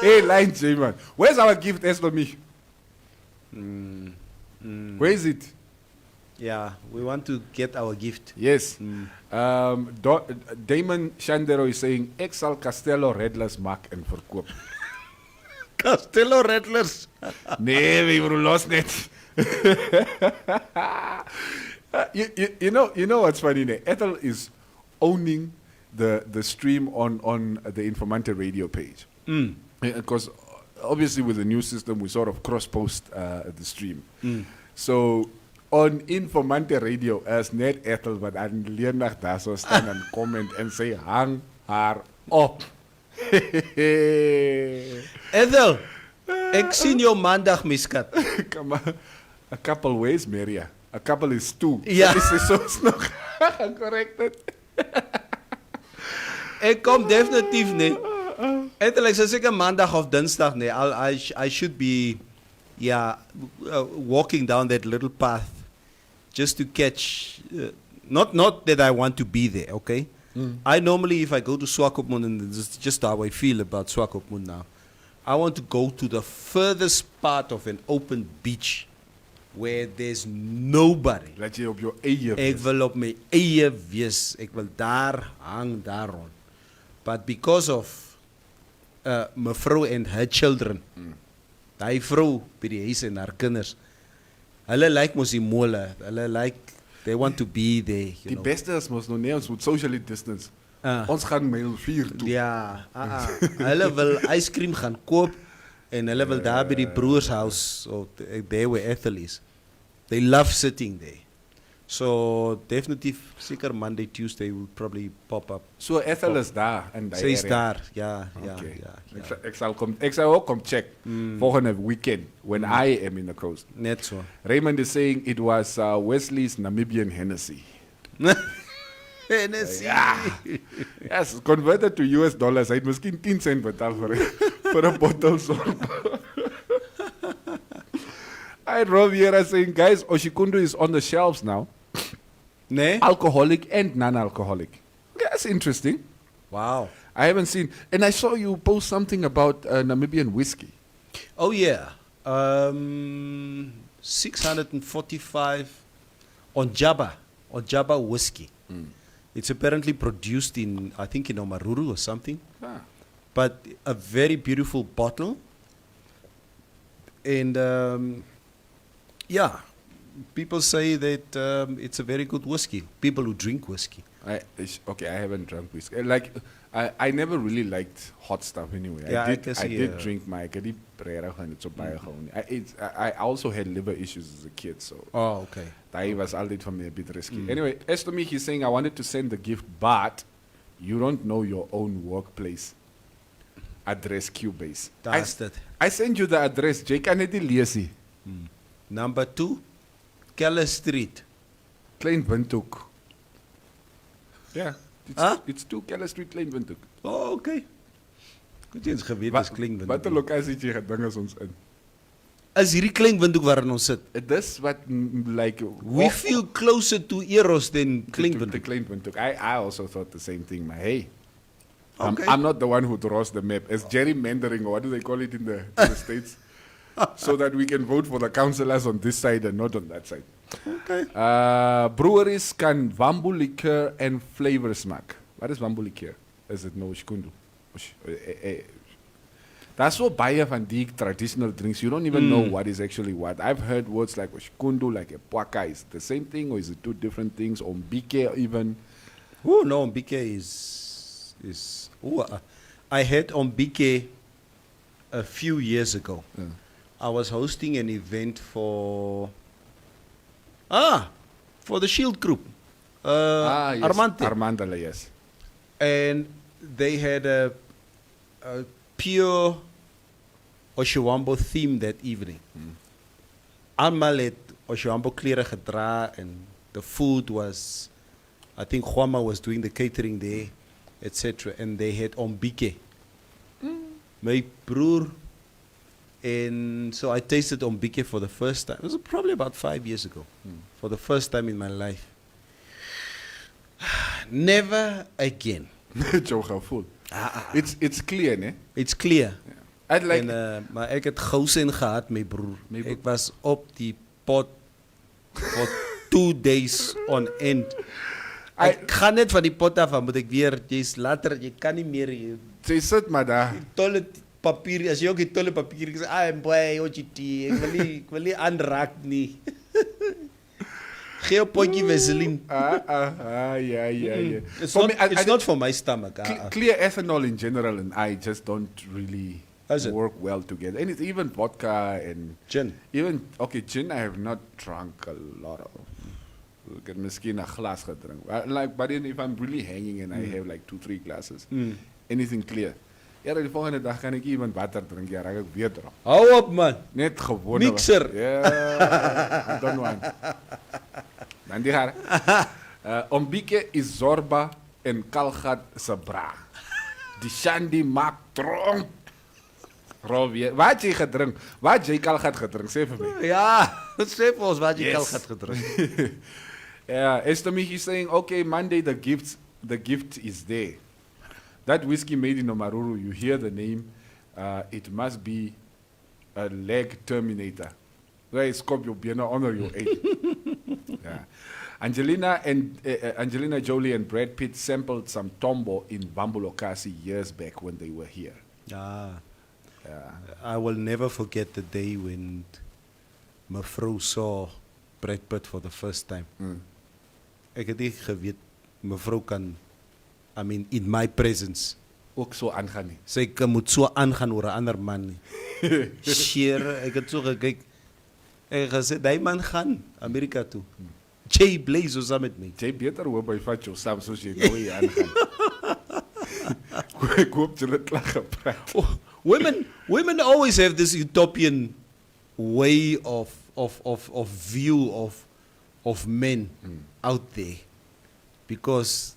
Hey, line J, man. Where's our gift, Estomich? Where is it? Yeah, we want to get our gift. Yes. Damon Shandero is saying, Exal Castello Redless Mark and verkoop. Castello Rattlers. Nee, we were lost net. You know what's funny? Ethel is owning the stream on the Informanté Radio page. Because obviously with the new system, we sort of cross-post the stream. So on Informanté Radio, as net Ethel, wat aan Leernag daar so staan en comment en sê, hang haar op. Ethel, ek sien jou maandag, miskat. Come on. A couple ways, Maria. A couple is two. Ja. This is so nog corrected. Ek kom definitief nie. Ethel, ek sê seker maandag of dinsdag nie. I should be walking down that little path just to catch not that I want to be there, okay? I normally, if I go to Swakopmund, and this is just how I feel about Swakopmund now, I want to go to the furthest part of an open beach where there's nobody. Laat jy op jou eie Ek wil op my eie wees. Ek wil daar hang daar rond. But because of mevrou and her children, die vrou by die huis en haar kinders, hulle like mos die mole. Hulle like, they want to be there. Die beste is mos nou nie, ons moet socially distance. Ons gaan myl 4 toe. Ja, hulle wil ice cream gaan koop en hulle wil daar by die broers house, or there where Ethel is. They love sitting there. So definitief seker Monday, Tuesday will probably pop up. So Ethel is daar en Sy is daar. Ja. Ik zal ook kom check volgende weekend when I am in the coast. Net so. Raymond is saying it was Wesley's Namibian Hennessy. Hennessy. Yes, converted to US dollars. Hy het miskien 10 cent betaal vir 'n bottle sorp. I Rob here saying, guys, Oshikundu is on the shelves now. Nee? Alcoholic and non-alcoholic. Okay, that's interesting. Wow. I haven't seen, and I saw you post something about Namibian whiskey. Oh yeah. 645 on Jabba whiskey. It's apparently produced in, I think, in Omaruru or something. Ah. But a very beautiful bottle. And yeah, people say that it's a very good whiskey. People who drink whiskey. I haven't drunk whiskey. Like, I never really liked hot stuff anyway. Yeah, I I did drink my I also had liver issues as a kid, so Oh, okay. that was already for me a bit risky. Anyway, as to me, he's saying, I wanted to send the gift, but you don't know your own workplace address, Cubase. That's it. I sent you the address, Jake, Kennedy Leasie. Number 2, Keller Street. Klein Windhoek. Yeah. Huh? It's 2 Keller Street, Klein Windhoek. Oh, okay. Goed eens geweet, dis Klein Wat 'n Windhoek. lokasie jy geding is ons in? Is hierdie Klein Windhoek waarin ons sit? Dis wat like We feel closer to Eros than Klein the Windhoek. Klein Windhoek. I also thought the same thing, but hey. Okay. I'm not the one who draws the map. It's gerrymandering, or what do they call it in the States? So that we can vote for the councillors on this side and not on that side. Okay. Breweries can Wambu liqueur and flavors maak. Wat is Wambu liqueur? Is it no Shkundu? That's so baie van die traditional drinks. You don't even know what is actually what. I've heard words like Shkundu, like a Pwaka. Is it the same thing or is it two different things? Or Mbike even? Oh no, Mbike is I had Mbike a few years ago. Yeah. I was hosting an event for the Shield Group. Yes. Armante. Armandala, yes. And they had a pure Oshiwambo theme that evening. Almal het Oshiwambo klere gedra and the food was, I think Juama was doing the catering there, etc. And they had Ombike. My broer. And so I tasted Ombike for the first time. It was probably about 5 years ago. For the first time in my life. Never again. Jou gevoel. It's clear, ne? It's clear. Yeah. I'd like Maar ek het gousen gehad, my broer. My broer. Ek was op die pot for 2 days on end. Ek gaan net van die pot af, moet ek weer, jy's later, jy kan nie meer, Sy sit maar daar. toilet papier, as jy ook die toilet papier, ek sê, boy, OGT, ek wil nie aanraak nie. Gee 'n potjie Vaseline. Yeah. It's For not, me, it's not for my stomach. Clear ethanol in general and I just don't really Is it? work well together. And it's even vodka and Gin. even gin I have not drunk a lot of. Ek het miskien 'n glas gedrink. But then if I'm really hanging and I have like 2-3 glasses, anything clear. Ja, die volgende dag kan ek even water drink, ja, raak ek weer dronk. Hou op man. Net gewoon. Mixer. Ja, I don't want. Dan die haar. Ombike is Zorba en Kalgat se bra. Die Shandy maak dronk. Rob, wat jy gedrink? Wat jy Kalgat gedrink? Sê vir my. Ja, sê vir ons wat jy Yes. al gehad gedrink. Yeah, Esther is saying, okay, Monday the gift is there. That whiskey made in Omaruru, you hear the name, it must be a leg terminator. Where is Scorpio Biena honor your age. Yeah. Angelina Jolie and Brad Pitt sampled some Tombo in Bambulokasi years back when they were here. Ja. Yeah. I will never forget the day when mevrou saw Brad Pitt for the first time. Ek het nie geweet mevrou kan, I mean, in my presence, Ook so aangaan nie. sy kan moet so aangaan oor 'n ander man nie. Sheer, ek het so gekyk. Ek het gesê, die man gaan Amerika toe. Jay Blaze was met me. Jy beter hoop hy vat jou saam soos jy nou hier aangaan. Ek hoop jy het klaar gepraat. Oh, women always have this utopian way of view of men out there, because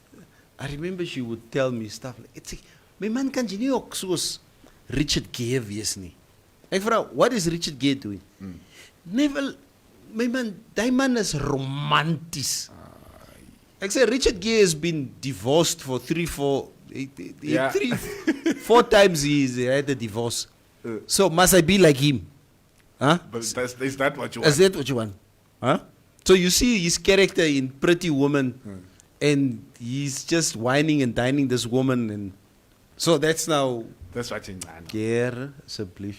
I remember she would tell me stuff like, "It's my man kan jy nie ook soos Richard Gere wees nie." Ek vra, "What is Richard Gere doing?" Never, my man, die man is romanties. Ek sê Richard Gere has been divorced for 3-4 times he had a divorce. So must I be like him? Huh? But is that what you want? Is that what you want? Huh? So you see his character in Pretty Woman, and he's just whining and dining this woman, and so that's now. That's what you want. Gere, asseblief.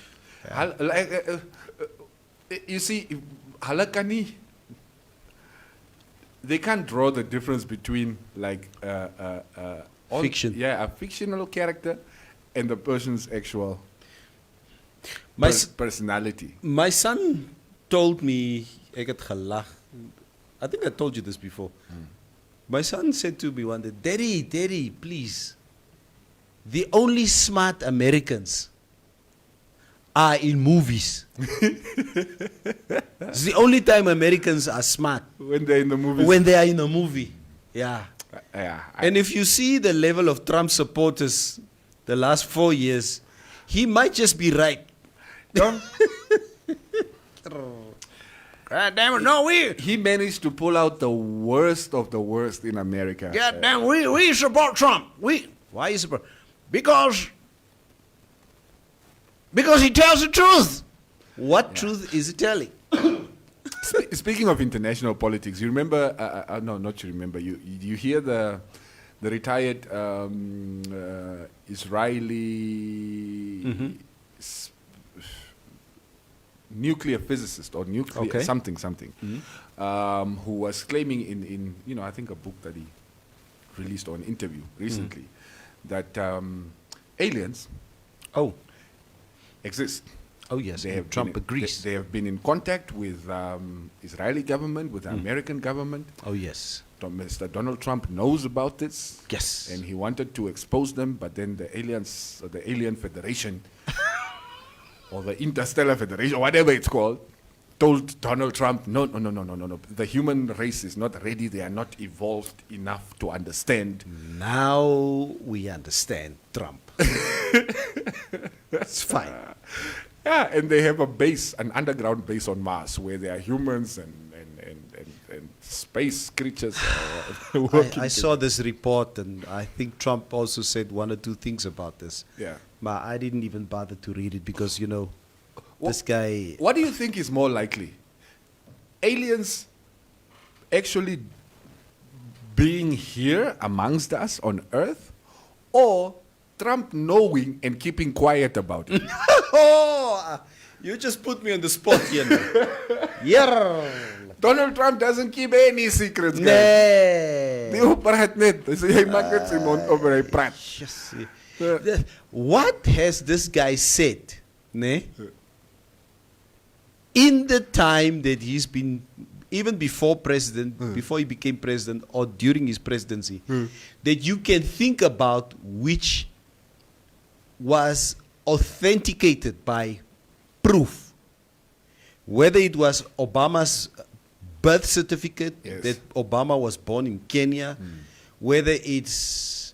You see, halakani, they can't draw the difference between like fiction. Yeah, a fictional character and the person's actual personality. My son told me, ek het gelag. I think I told you this before. My son said to me one day, Daddy, please. The only smart Americans are in movies. It's the only time Americans are smart. When they're in the movies. When they are in a movie. Yeah. Yeah. And if you see the level of Trump supporters the last 4 years, he might just be right. God damn it, no, he managed to pull out the worst of the worst in America. God damn, we support Trump. Why you support? Because he tells the truth. What truth is he telling? Speaking of international politics, you remember? No, not you remember. You hear the retired Israeli nuclear physicist or nuclear something, who was claiming in I think a book that he released or an interview recently that aliens exist. Oh yes, They have Trump been, agrees. They have been in contact with Israeli government, with the American government. Oh yes. Mr. Donald Trump knows about this. Yes. And he wanted to expose them, but then the aliens, or the Alien Federation, or the Interstellar Federation, whatever it's called, told Donald Trump, no. The human race is not ready. They are not evolved enough to understand. Now we understand Trump. It's fine. Yeah, and they have a base, an underground base on Mars, where there are humans and space creatures. I saw this report, and I think Trump also said one or two things about this. Yeah. But I didn't even bother to read it because, this guy... What do you think is more likely? Aliens actually being here amongst us on Earth, or Trump knowing and keeping quiet about it? You just put me on the spot here. Yeah. Donald Trump doesn't keep any secrets, guys. Die praat net. Hy maak net sy mond oop en hy praat. What has this guy said, in the time that he's been, even before before he became president or during his presidency, that you can think about which was authenticated by proof? Whether it was Obama's birth certificate, that Obama was born in Kenya, whether it's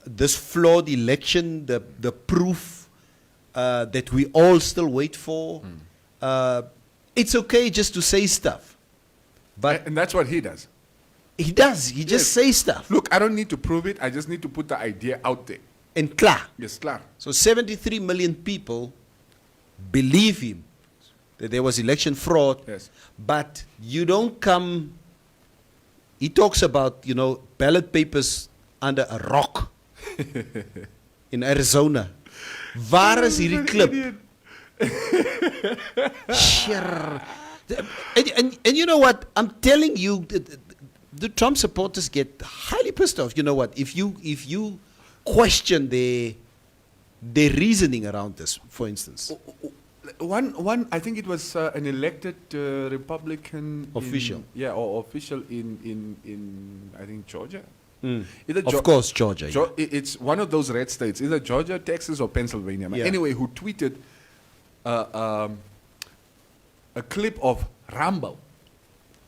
this flawed election, the proof that we all still wait for. It's okay just to say stuff. And that's what he does. He does. He just says stuff. Look, I don't need to prove it. I just need to put the idea out there. And klar. Yes, klar. So 73 million people believe him that there was election fraud. Yes. But you don't come... He talks about, ballot papers under a rock in Arizona. Waar is hierdie klip? Sure. And you know what? I'm telling you, the Trump supporters get highly pissed off. You know what? If you question their reasoning around this, for instance. One. I think it was an elected Republican Official. or official in I think Georgia. Mm. Either Of course, Georgia. yeah. It's one of those red states, either Georgia, Texas, or Pennsylvania. Yeah. Anyway, who tweeted a clip of Rambo?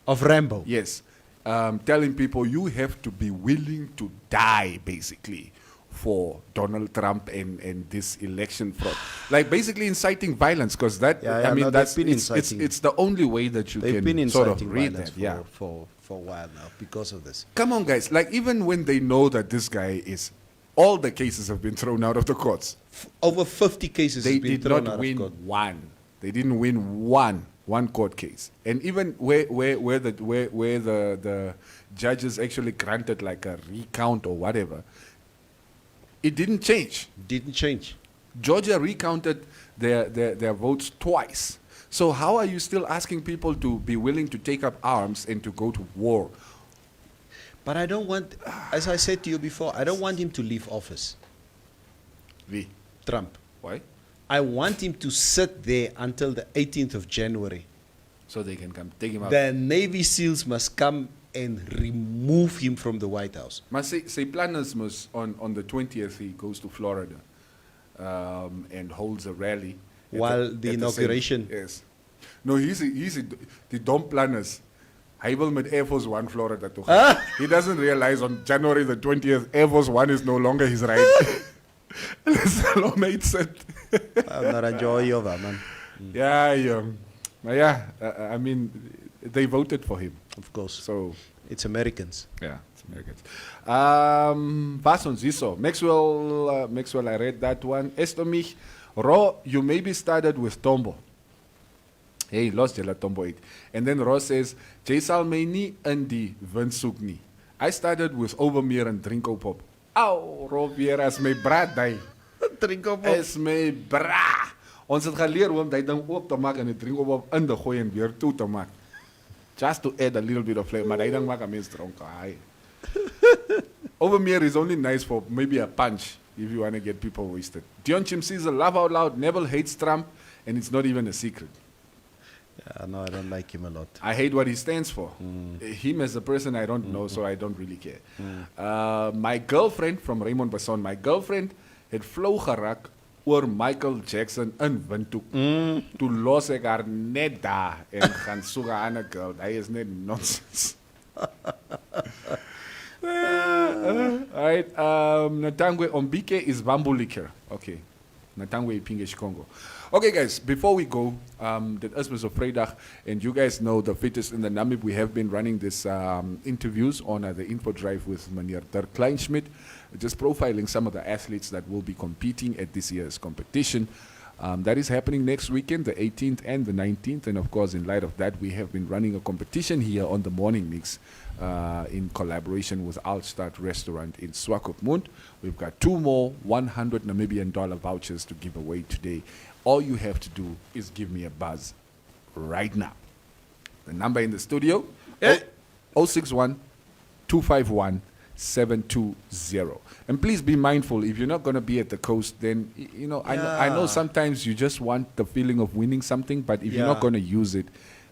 Of Rambo. Yes, telling people you have to be willing to die, basically, for Donald Trump and this election fraud. Like basically inciting violence, because that, Yeah, yeah, I mean, no, they've that's been inciting- it's the only way that you They've been can sort inciting of read violence that. Yeah. for a while now because of this. Come on, guys. Like, even when they know that this guy is, all the cases have been thrown out of the courts. Over 50 cases They has been did thrown not out win of court. one. They didn't win one court case. And even where the judges actually granted like a recount or whatever, it didn't change. Didn't change. Georgia recounted their votes twice. So how are you still asking people to be willing to take up arms and to go to war? But I don't want, as I said to you before, I don't want him to leave office, Wie? Trump. Why? I want him to sit there until the 18th of January. So they can come take him out. The Navy SEALs must come and remove him from the White House. Maar sy plan is mos on the 20th he goes to Florida and holds a rally. at While at the same- inauguration. Yes. No, he's die dom plan is, hy wil met Air Force One Florida toe gaan. He doesn't realize on January the 20th, Air Force One is no longer his right. Dis al hom uitsit. I'm not enjoying of that, man. Ja, jong. Maar ja, I mean, they voted for him. Of course. So, It's Americans. yeah, it's Americans. Was ons hierso? Maxwell, I read that one. Estomich, Ro, you maybe started with Tombo. Hey, lost julle Tombo uit. And then Ro says, jy sal my nie in die wind soek nie. I started with Overmeer and Drinkopop. Au, Ro weer as my braad die. Drinkopop. Is my bra. Ons het geleer hoe om die ding oop te maak en die Drinkopop in te gooi en weer toe te maak. Just to add a little bit of flavor. Maar die ding maak 'n mens dronken. Hi. Overmeer is only nice for maybe a punch if you want to get people wasted. Dion Chim says, laugh out loud, Neville hates Trump, and it's not even a secret. Yeah, no, I don't like him a lot. I hate what he stands for. Him as a person, I don't know, so I don't really care. My girlfriend, from Raymond Basson, my girlfriend het flou geraak oor Michael Jackson in Windhoek. Toe los ek haar net daar en gaan soek 'n ander girl. Hy is net nonsense. Alright, Natangwe Ombike is bamboo liquor. Okay. Natangwe Pingish Congo. Okay, guys, before we go, dit is mos op Vrydag, and you guys know the fittest in the Namib. We have been running this interviews on the info drive with meneer Dirk Kleinschmidt, just profiling some of the athletes that will be competing at this year's competition. That is happening next weekend, the 18th and the 19th, and of course, in light of that, we have been running a competition here on the Morning Mix in collaboration with Altstadt Restaurant in Swakopmund. We've got 2 more $100 Namibian vouchers to give away today. All you have to do is give me a buzz right now. The number in the studio, 061 251 720. And please be mindful, if you're not going to be at the coast, then, you know, I know sometimes you just want the feeling of winning something, but if you're not going to use it,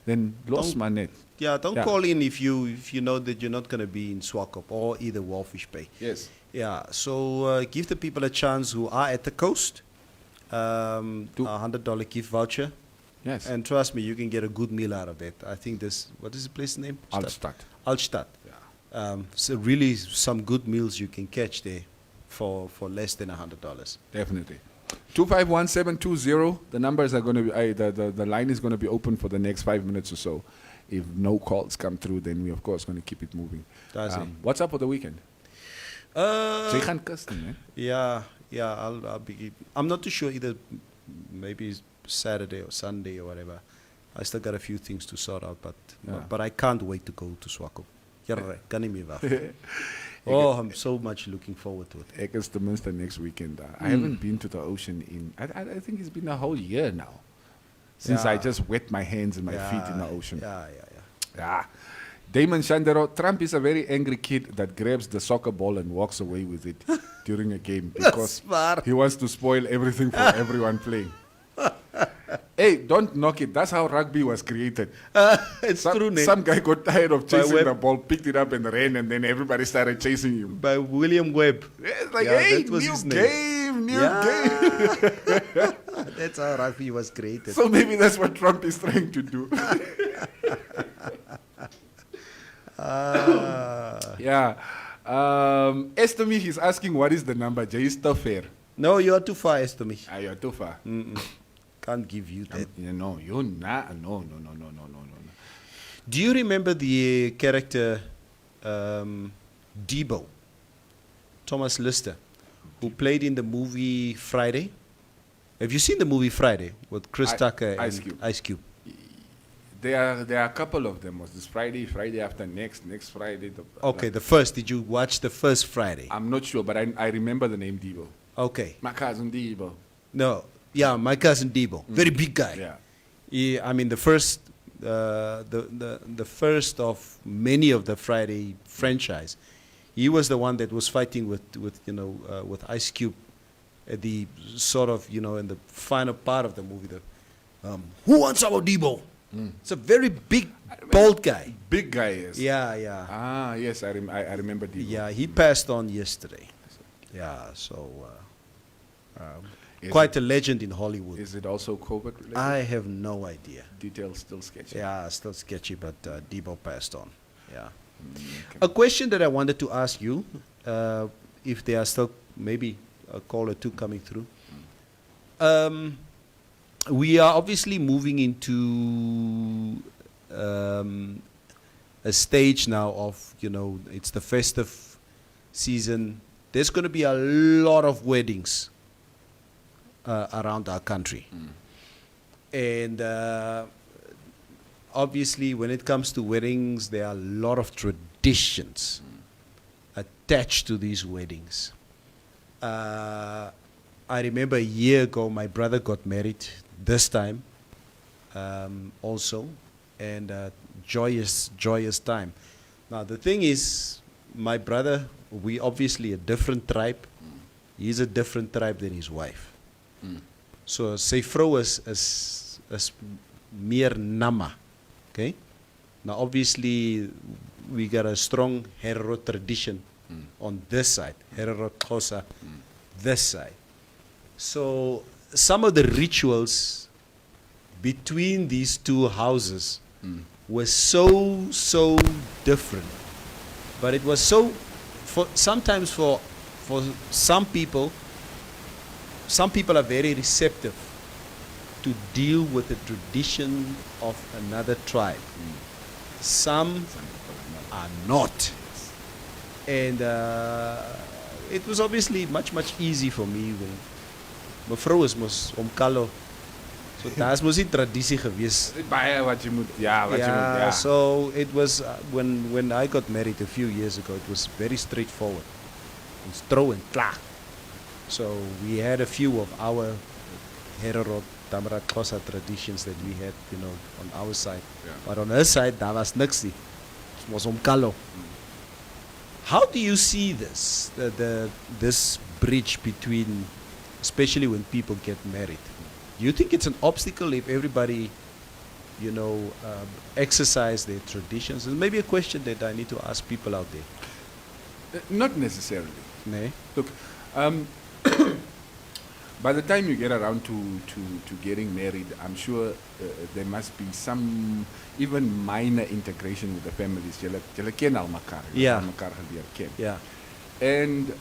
then los my net. Yeah, don't call in if you know that you're not going to be in Swakop or either Walfish Bay. Yes. Yeah, so give the people a chance who are at the coast. A $100 gift voucher. Yes. And trust me, you can get a good meal out of that. I think this, what is the place name? Altstadt. Altstadt. Yeah. So really some good meals you can catch there for less than $100. Definitely. 251720. The numbers are going to be, the line is going to be open for the next 5 minutes or so. If no calls come through, then we of course going to keep it moving. What's up for the weekend? Jy gaan kus nie, man. Yeah, I'll be. I'm not too sure either. Maybe it's Saturday or Sunday or whatever. I still got a few things to sort out, but I can't wait to go to Swakop. Kan nie meer wag. Oh, I'm so much looking forward to it. Ek is ten minste next weekend. I haven't been to the ocean in, I think it's been a whole year now. Since I just wet my hands and my feet in the ocean. Yeah. Damon Shandero, Trump is a very angry kid that grabs the soccer ball and walks away with it during a game because he wants to spoil everything for everyone playing. Hey, don't knock it. That's how rugby was created. It's true, ne? Some guy got tired of chasing Webb. the ball, picked it up and ran, and then everybody started chasing him. By William Webb. It's like, Yeah, hey, that was new his name. game. That's how rugby was created. So maybe that's what Trump is trying to do. Yeah. Estomi, he's asking what is the number. Jay is still fair. No, you are too far, as to me. You're too far. Can't give you that. No, you're not. No. Do you remember the character Debo, Thomas Lister, who played in the movie Friday? Have you seen the movie Friday with Chris Tucker and Ice Cube. Ice Cube? There are a couple of them. Was this Friday after next Friday? Okay, the first. Did you watch the first Friday? I'm not sure, but I remember the name Debo. Okay. My cousin Debo. No. Yeah, my cousin Debo. Very big guy. Yeah. I mean, the first, the first of many of the Friday franchise. He was the one that was fighting with Ice Cube at the sort of, in the final part of the movie. Who wants our Debo? It's a very big, bold guy. Big guy, yes. Yeah. Ah, yes, I remember Debo. Yeah, he passed on yesterday. Yeah, so Is quite a legend in Hollywood. Is it also COVID related? I have no idea. Details still sketchy. Yeah, still sketchy, but Debo passed on. Yeah. Okay. A question that I wanted to ask you, if there are still maybe a call or two coming through. We are obviously moving into a stage now of, it's the festive season. There's going to be a lot of weddings around our country. And obviously, when it comes to weddings, there are a lot of traditions attached to these weddings. I remember a year ago, my brother got married this time also, and joyous time. Now, the thing is, my brother, we obviously a different tribe. He's a different tribe than his wife. So, sy vrou is meer Nama. Okay? Now, obviously, we got a strong Herero tradition on this side, Herero Xhosa, this side. So, some of the rituals between these two houses were so different. But it was so, sometimes for some people are very receptive to deal with the tradition of another tribe. Some are not. And it was obviously much easy for me when my vrou is mos omkalo. So daar's mos die tradisie gewees. Baie wat jy moet, So it was when I got married a few years ago, it was very straightforward. It's throw and klaar. So we had a few of our Herero Tamara Xhosa traditions that we had, on our side. Yeah. But on her side, daar was niks nie. It was omkalo. How do you see this, this bridge between, especially when people get married? Do you think it's an obstacle if everybody, exercise their traditions? And maybe a question that I need to ask people out there. Not necessarily. Nee? Look, by the time you get around to getting married, I'm sure there must be some even minor integration with the families. Julle ken al mekaar. Yeah. Mekaar geleer ken. Yeah. And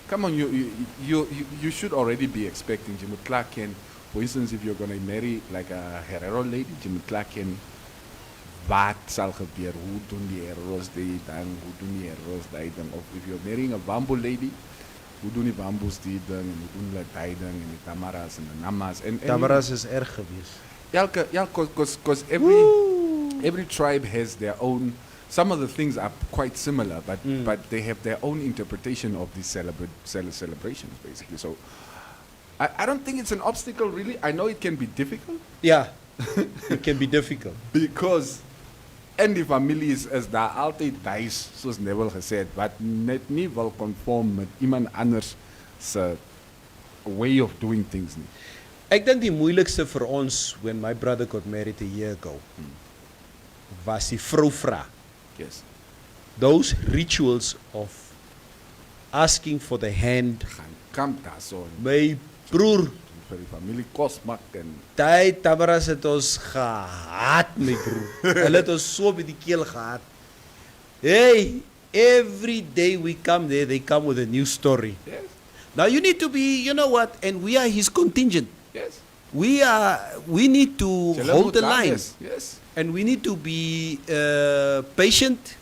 come on, you should already be expecting jy moet klaar ken. For instance, if you're going to marry like a Herero lady, jy moet klaar ken wat sal gebeur, hoe doen die Hereros die ding, hoe doen die Hereros die ding. Of if you're marrying a Bambo lady, hoe doen die Bambos die ding, en hoe doen hulle die ding, en die Tamaras en die Namas. And Tamaras is erg gewees. Because every tribe has their own. Some of the things are quite similar, but they have their own interpretation of these celebrations, basically. So I don't think it's an obstacle, really. I know it can be difficult. Yeah, it can be difficult. Because en die families is daar altyd duis, soos Neville gesê het, wat net nie wil conform met iemand anders se way of doing things nie. Ek dink die moeilikste vir ons when my brother got married a year ago was die vrou vra. Yes. Those rituals of asking for the hand. Gaan kamp daar so. My broer, Vir die familie kos maak en daai tabaras het ons gehaat, my broer. Hulle het ons so by die keel gehad. Hey, every day we come there, they come with a new story. yes, Now you need to be, you know what, and we are his contingent. yes. We need to Julle hold moet the daar line. wees. Yes. And we need to be patient.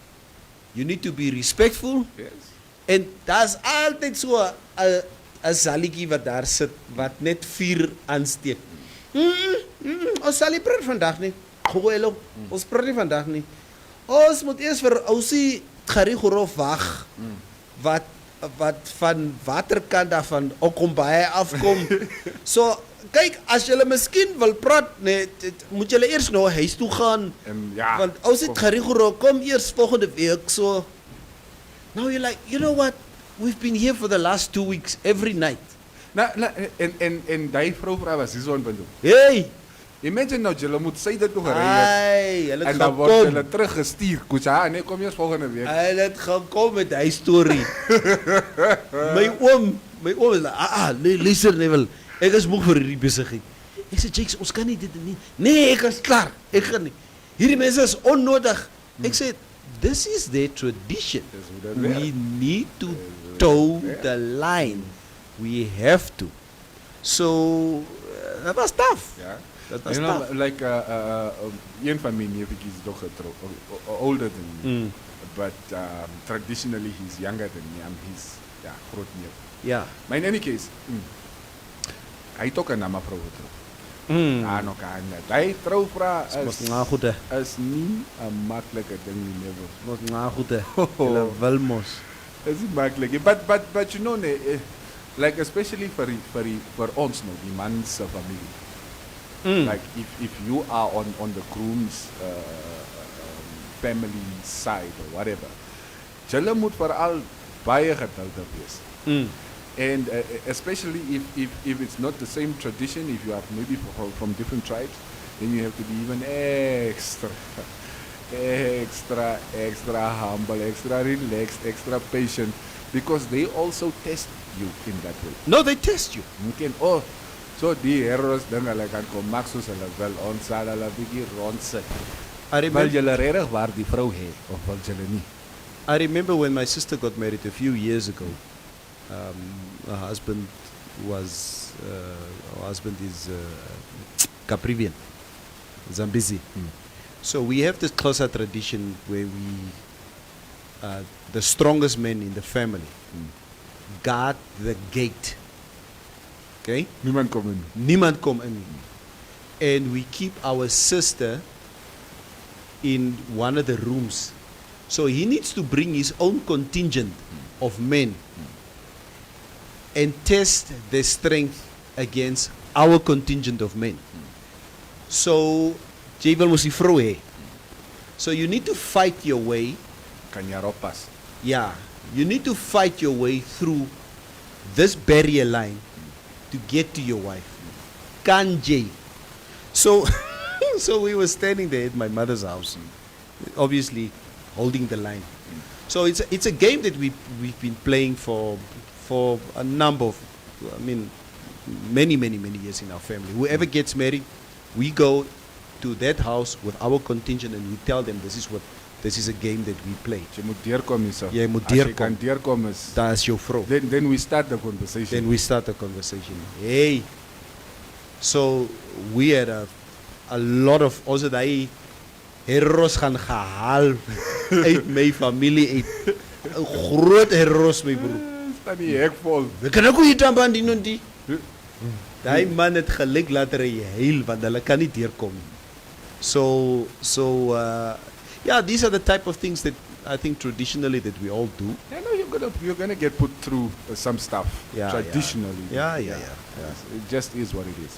You need to be respectful. Yes. En daar's altyd so 'n salietjie wat daar sit wat net vuur aansteek. Ons sal nie praat vandag nie. Goeie, ons praat nie vandag nie. Ons moet eers vir ousie Garigorof wag. Wat van waterkant af van Okombaai afkom. So kyk, as julle miskien wil praat, nee, moet julle eers nou huis toe gaan. En ja, Want ousie kom. Garigorof kom eers volgende week. So now you're like, you know what? We've been here for the last 2 weeks every night. En die vrou vra was hier so in Bindu. Hey, Imagine nou, julle moet syde toe gery het. ai, hulle En het dan word gekom. hulle teruggestuur. Kucha, nee, kom eers volgende week. Hulle het gekom met hy storie. my oom is like, nee, luister Neville, ek is moeg vir hierdie besigheid. Ek sê, Jakes, ons kan nie dit nie. Nee, ek is klaar. Ek gaan nie. Hierdie mense is onnodig. Ek sê, this is their tradition. Dis hoe dit We werk. need to toe the line. We have to. So, that was tough. Ja. Dat was You know, tough. like een van my neefetjies is nog older than me. But traditionally he's younger than me. He's groot neef. Ja. Maar in any case, hy het ook 'n nama vrou getrou. No kan nie. Daai trouvra Mos nga goed hè. is nie 'n maklike ding nie, never. Mos nga goed hè. Hulle wil mos. Is nie maklik. But you know, like especially vir ons nou, die man se familie. Like if you are on the groom's family side or whatever, julle moet veral baie geduldig wees. And especially if it's not the same tradition, if you are maybe from different tribes, then you have to be even extra humble, extra relaxed, extra patient, because they also test you in that way. No, they test you. Mungkin, so die heroes ding hulle kan kom maak soos hulle wil, ons sal hulle bietjie rondsit. I Wil remember, julle regtig waar die vrou hê of wil julle nie? I remember when my sister got married a few years ago. Her husband is Caprivian, Zambezi. So we have this closer tradition where the strongest men in the family guard the gate. Okay? Niemand kom in. Niemand kom in. And we keep our sister in one of the rooms. So he needs to bring his own contingent of men and test their strength against our contingent of men. So jy wil mos die vrou hê. So you need to fight your way. Kan jy erop pas? Yeah, you need to fight your way through this barrier line to get to your wife. Kan jy? So, so we were standing there at my mother's house, obviously holding the line. So it's a game that we've been playing for a number of, many years in our family. Whoever gets married, we go to that house with our contingent and we tell them this is a game that we play. Jy moet deurkom hierso. Jy moet As jy deurkom. kan deurkom is, Daar is jou vrou. then we start the conversation. Then we start the conversation. Hey, so we had a lot of also daai heroes gaan gehaal uit my familie uit. 'n Groot heroes my broer. Staan die hek vol. We kan ook nie tamba aan die nondi. Daai man het geluk later hy huil want hulle kan nie deurkom nie. So yeah, these are the type of things that I think traditionally that we all do. I know you're gonna get put through some stuff. Yeah, traditionally. Yeah. It just is what it is.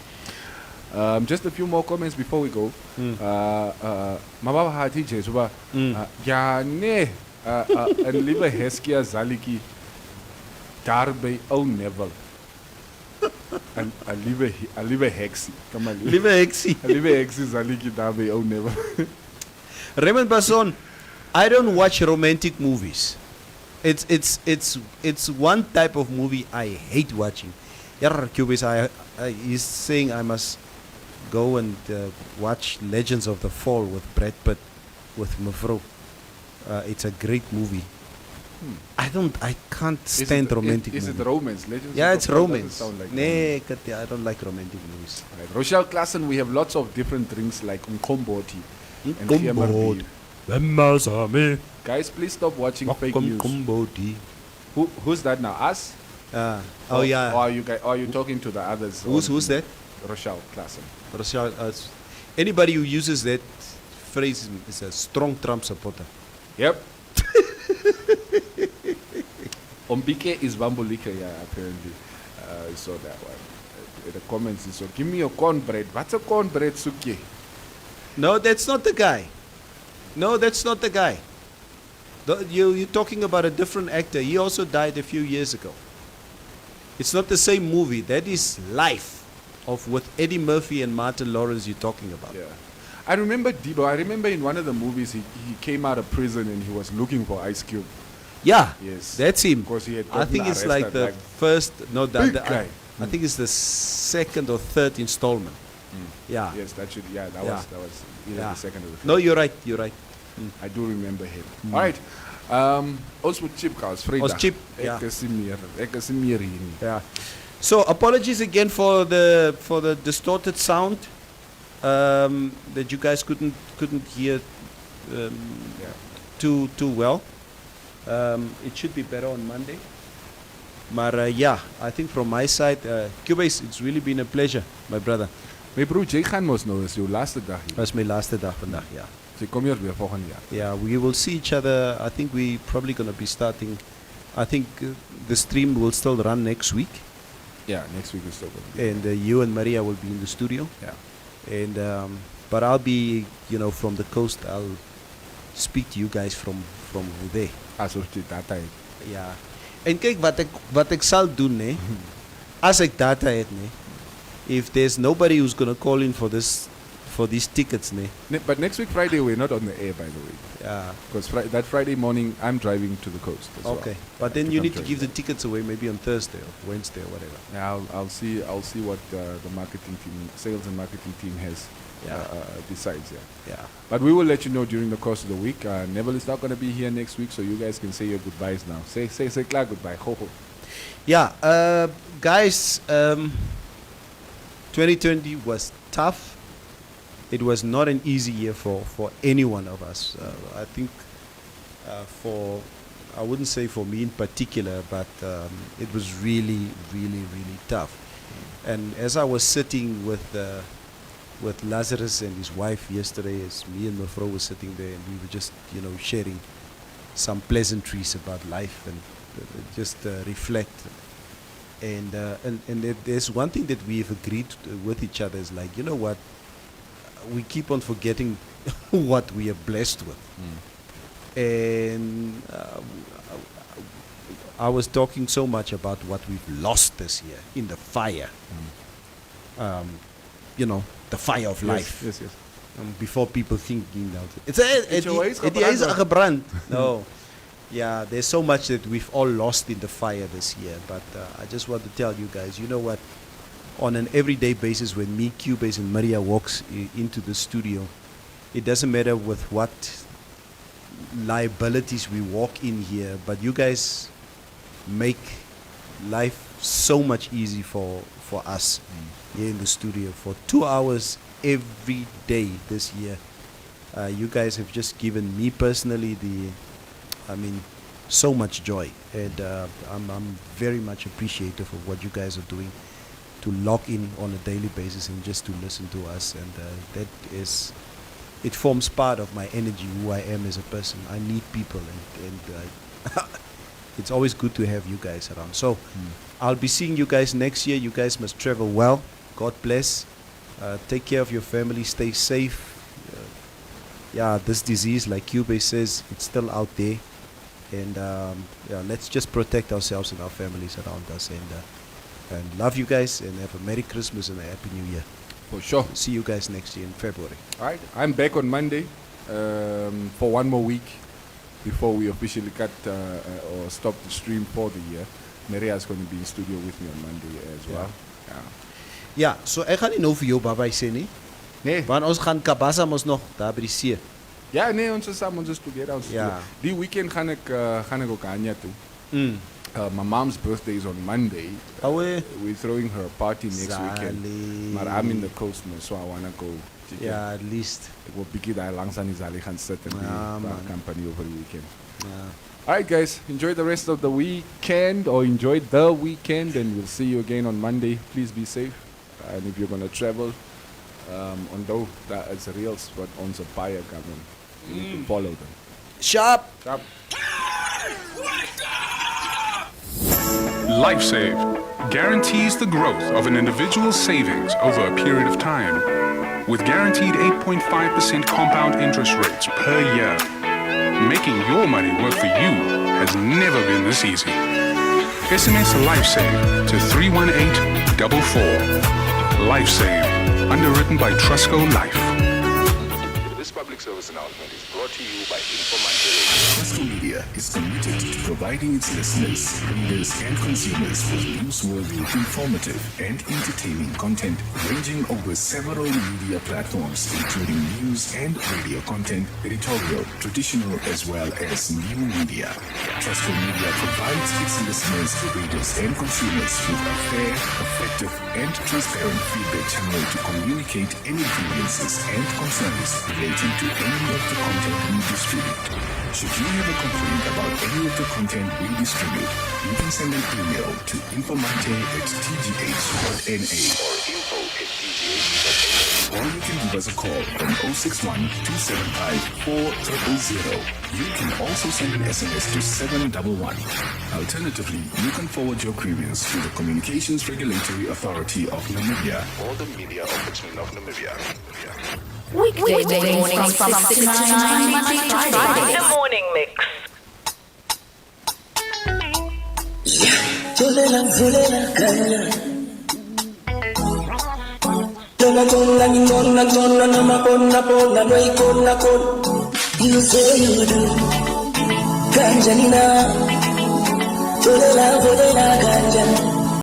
Just a few more comments before we go. Mababa hati Jesuba. Ja nee. En liewe Heskia Zaliki daar by ou Neville. I live a hexi. Come on. Liewe Hexie. I live a hexi zaliki dabe oh never. Raymond Basson, I don't watch romantic movies. It's one type of movie I hate watching. Cubis, he's saying I must go and watch Legends of the Fall with Brad Pitt, with Mevrouw. It's a great movie. I can't stand romantic movies. Is it romance? Legends yeah, of it's the Fall romance. doesn't sound like Nee, I don't like romantic movies. Right. Rochelle Klassen, we have lots of different drinks like Umkomboti and Umkomboti. Khemar. Guys, please stop watching fake news. Umkomboti. Who's that now? Us? Oh yeah. Or are you talking to the others? Who's that? Rochelle Klassen. Rochelle, anybody who uses that phrase is a strong Trump supporter. Yep. Ombike is Bambulika, yeah, apparently. I saw that one. In the comments, he said, give me your cornbread. What's a cornbread, Suki? No, that's not the guy. No, that's not the guy. You're talking about a different actor. He also died a few years ago. It's not the same movie. That is Life with Eddie Murphy and Martin Lawrence you're talking about. Yeah. I remember Debo. I remember in one of the movies he came out of prison and he was looking for Ice Cube. Yeah, yes, that's him. Because he had I think it's like the first, no, I think it's the second or third installment. Yeah. Yes, that should. Yeah, that was either the second or the third. No, you're right. I do remember him. All right. Also Chip cars. Os Chip. Yeah. Yeah. Yeah. So apologies again for the distorted sound that you guys couldn't hear too well. It should be better on Monday. But yeah, I think from my side, Cubase, it's really been a pleasure, my brother. My broer, jy gaan mos nou, is jou laaste dag hier. That's my last dag vandag, ja. So kom hier weer volgende jaar. Yeah, we will see each other. I think we probably going to be starting, I think the stream will still run next week. Yeah, next week is still going to be. And you and Maria will be in the studio. Yeah. And but I'll be, from the coast. I'll speak to you guys from there. Asof jy data het. Ja. En kyk wat ek sal doen, nee. As ek data het, nee. If there's nobody who's going to call in for these tickets, nee. But next week Friday we're not on the air, by the way. Yeah. Because that Friday morning I'm driving to the coast as well. Okay. But then you need to give the tickets away maybe on Thursday or Wednesday or whatever. Yeah, I'll see what the marketing team, sales and marketing team has decides. Yeah. But we will let you know during the course of the week. Neville is not going to be here next week, so you guys can say your goodbyes now. Say Clark goodbye. Ho ho. Yeah. Guys, 2020 was tough. It was not an easy year for any one of us. I think I wouldn't say for me in particular, but it was really, really, really tough. And as I was sitting with Lazarus and his wife yesterday, as me and Mevrouw were sitting there, and we were just, sharing some pleasantries about life and just reflect. And there's one thing that we've agreed with each other is like, you know what? We keep on forgetting what we are blessed with. And I was talking so much about what we've lost this year in the fire. The fire of life. Yes. Before people thinking that it's gebrand. No. Yeah, there's so much that we've all lost in the fire this year. But I just want to tell you guys, you know what? On an everyday basis, when me, Cubase, and Maria walks into the studio, it doesn't matter with what liabilities we walk in here, but you guys make life so much easy for us here in the studio. For 2 hours every day this year, you guys have just given me personally so much joy, and I'm very much appreciative of what you guys are doing to log in on a daily basis and just to listen to us, and it forms part of my energy, who I am as a person. I need people, and it's always good to have you guys around. So I'll be seeing you guys next year. You guys must travel well. God bless. Take care of your family. Stay safe. This disease, like Cubase says, it's still out there. And let's just protect ourselves and our families around us. And And love you guys, and have a Merry Christmas and a Happy New Year. For sure. See you guys next year in February. All right, I'm back on Monday for one more week before we officially cut or stop the stream for the year. Maria is going to be in studio with me on Monday as well. Ja, so ek gaan nie nou vir jou bye-bye sê nie. Nee. Want ons gaan Kabasa mos nog daar by die see. Ja, nee, ons is samen, ons is together. Ja. Die weekend gaan ek ook Anya toe. My mom's birthday is on Monday. We're throwing her a party next weekend. Maar I'm in the coast now, so I want to go. Ja, at least. Ek wil bietjie daar langs aan die zalie gaan sit en die company over the weekend. Ja. Alright guys, enjoy the rest of the weekend or enjoy the weekend and we'll see you again on Monday. Please be safe. And if you're going to travel, although that is a real spot on the buyer government, you need to follow them. Sharp! LifeSave guarantees the growth of an individual's savings over a period of time. With guaranteed 8.5% compound interest rates per year, making your money work for you has never been this easy. SMS LifeSave to 31844. LifeSave, underwritten by Trusco Life. This public service announcement is brought to you by Informanté Radio. Trusco Media is committed to providing its listeners, readers, and consumers with newsworthy, informative, and entertaining content ranging over several media platforms, including news and radio content, editorial, traditional, as well as new media. Trusco Media provides its listeners, readers, and consumers with a fair, effective, and transparent feedback channel to communicate any grievances and concerns relating to any of the content we distribute. Should you have a complaint about any of the content we distribute, you can send an email to informante@tgh.na or info@tgh.na. Or you can give us a call on 061-275-4000. You can also send an SMS to 711. Alternatively, you can forward your grievance to the Communications Regulatory Authority of Namibia or the Media Ombudsman of Namibia. Weekday mornings from 6 to 9, Monday to Friday. The Morning Mix. You say you do, Ganjanina, ganja.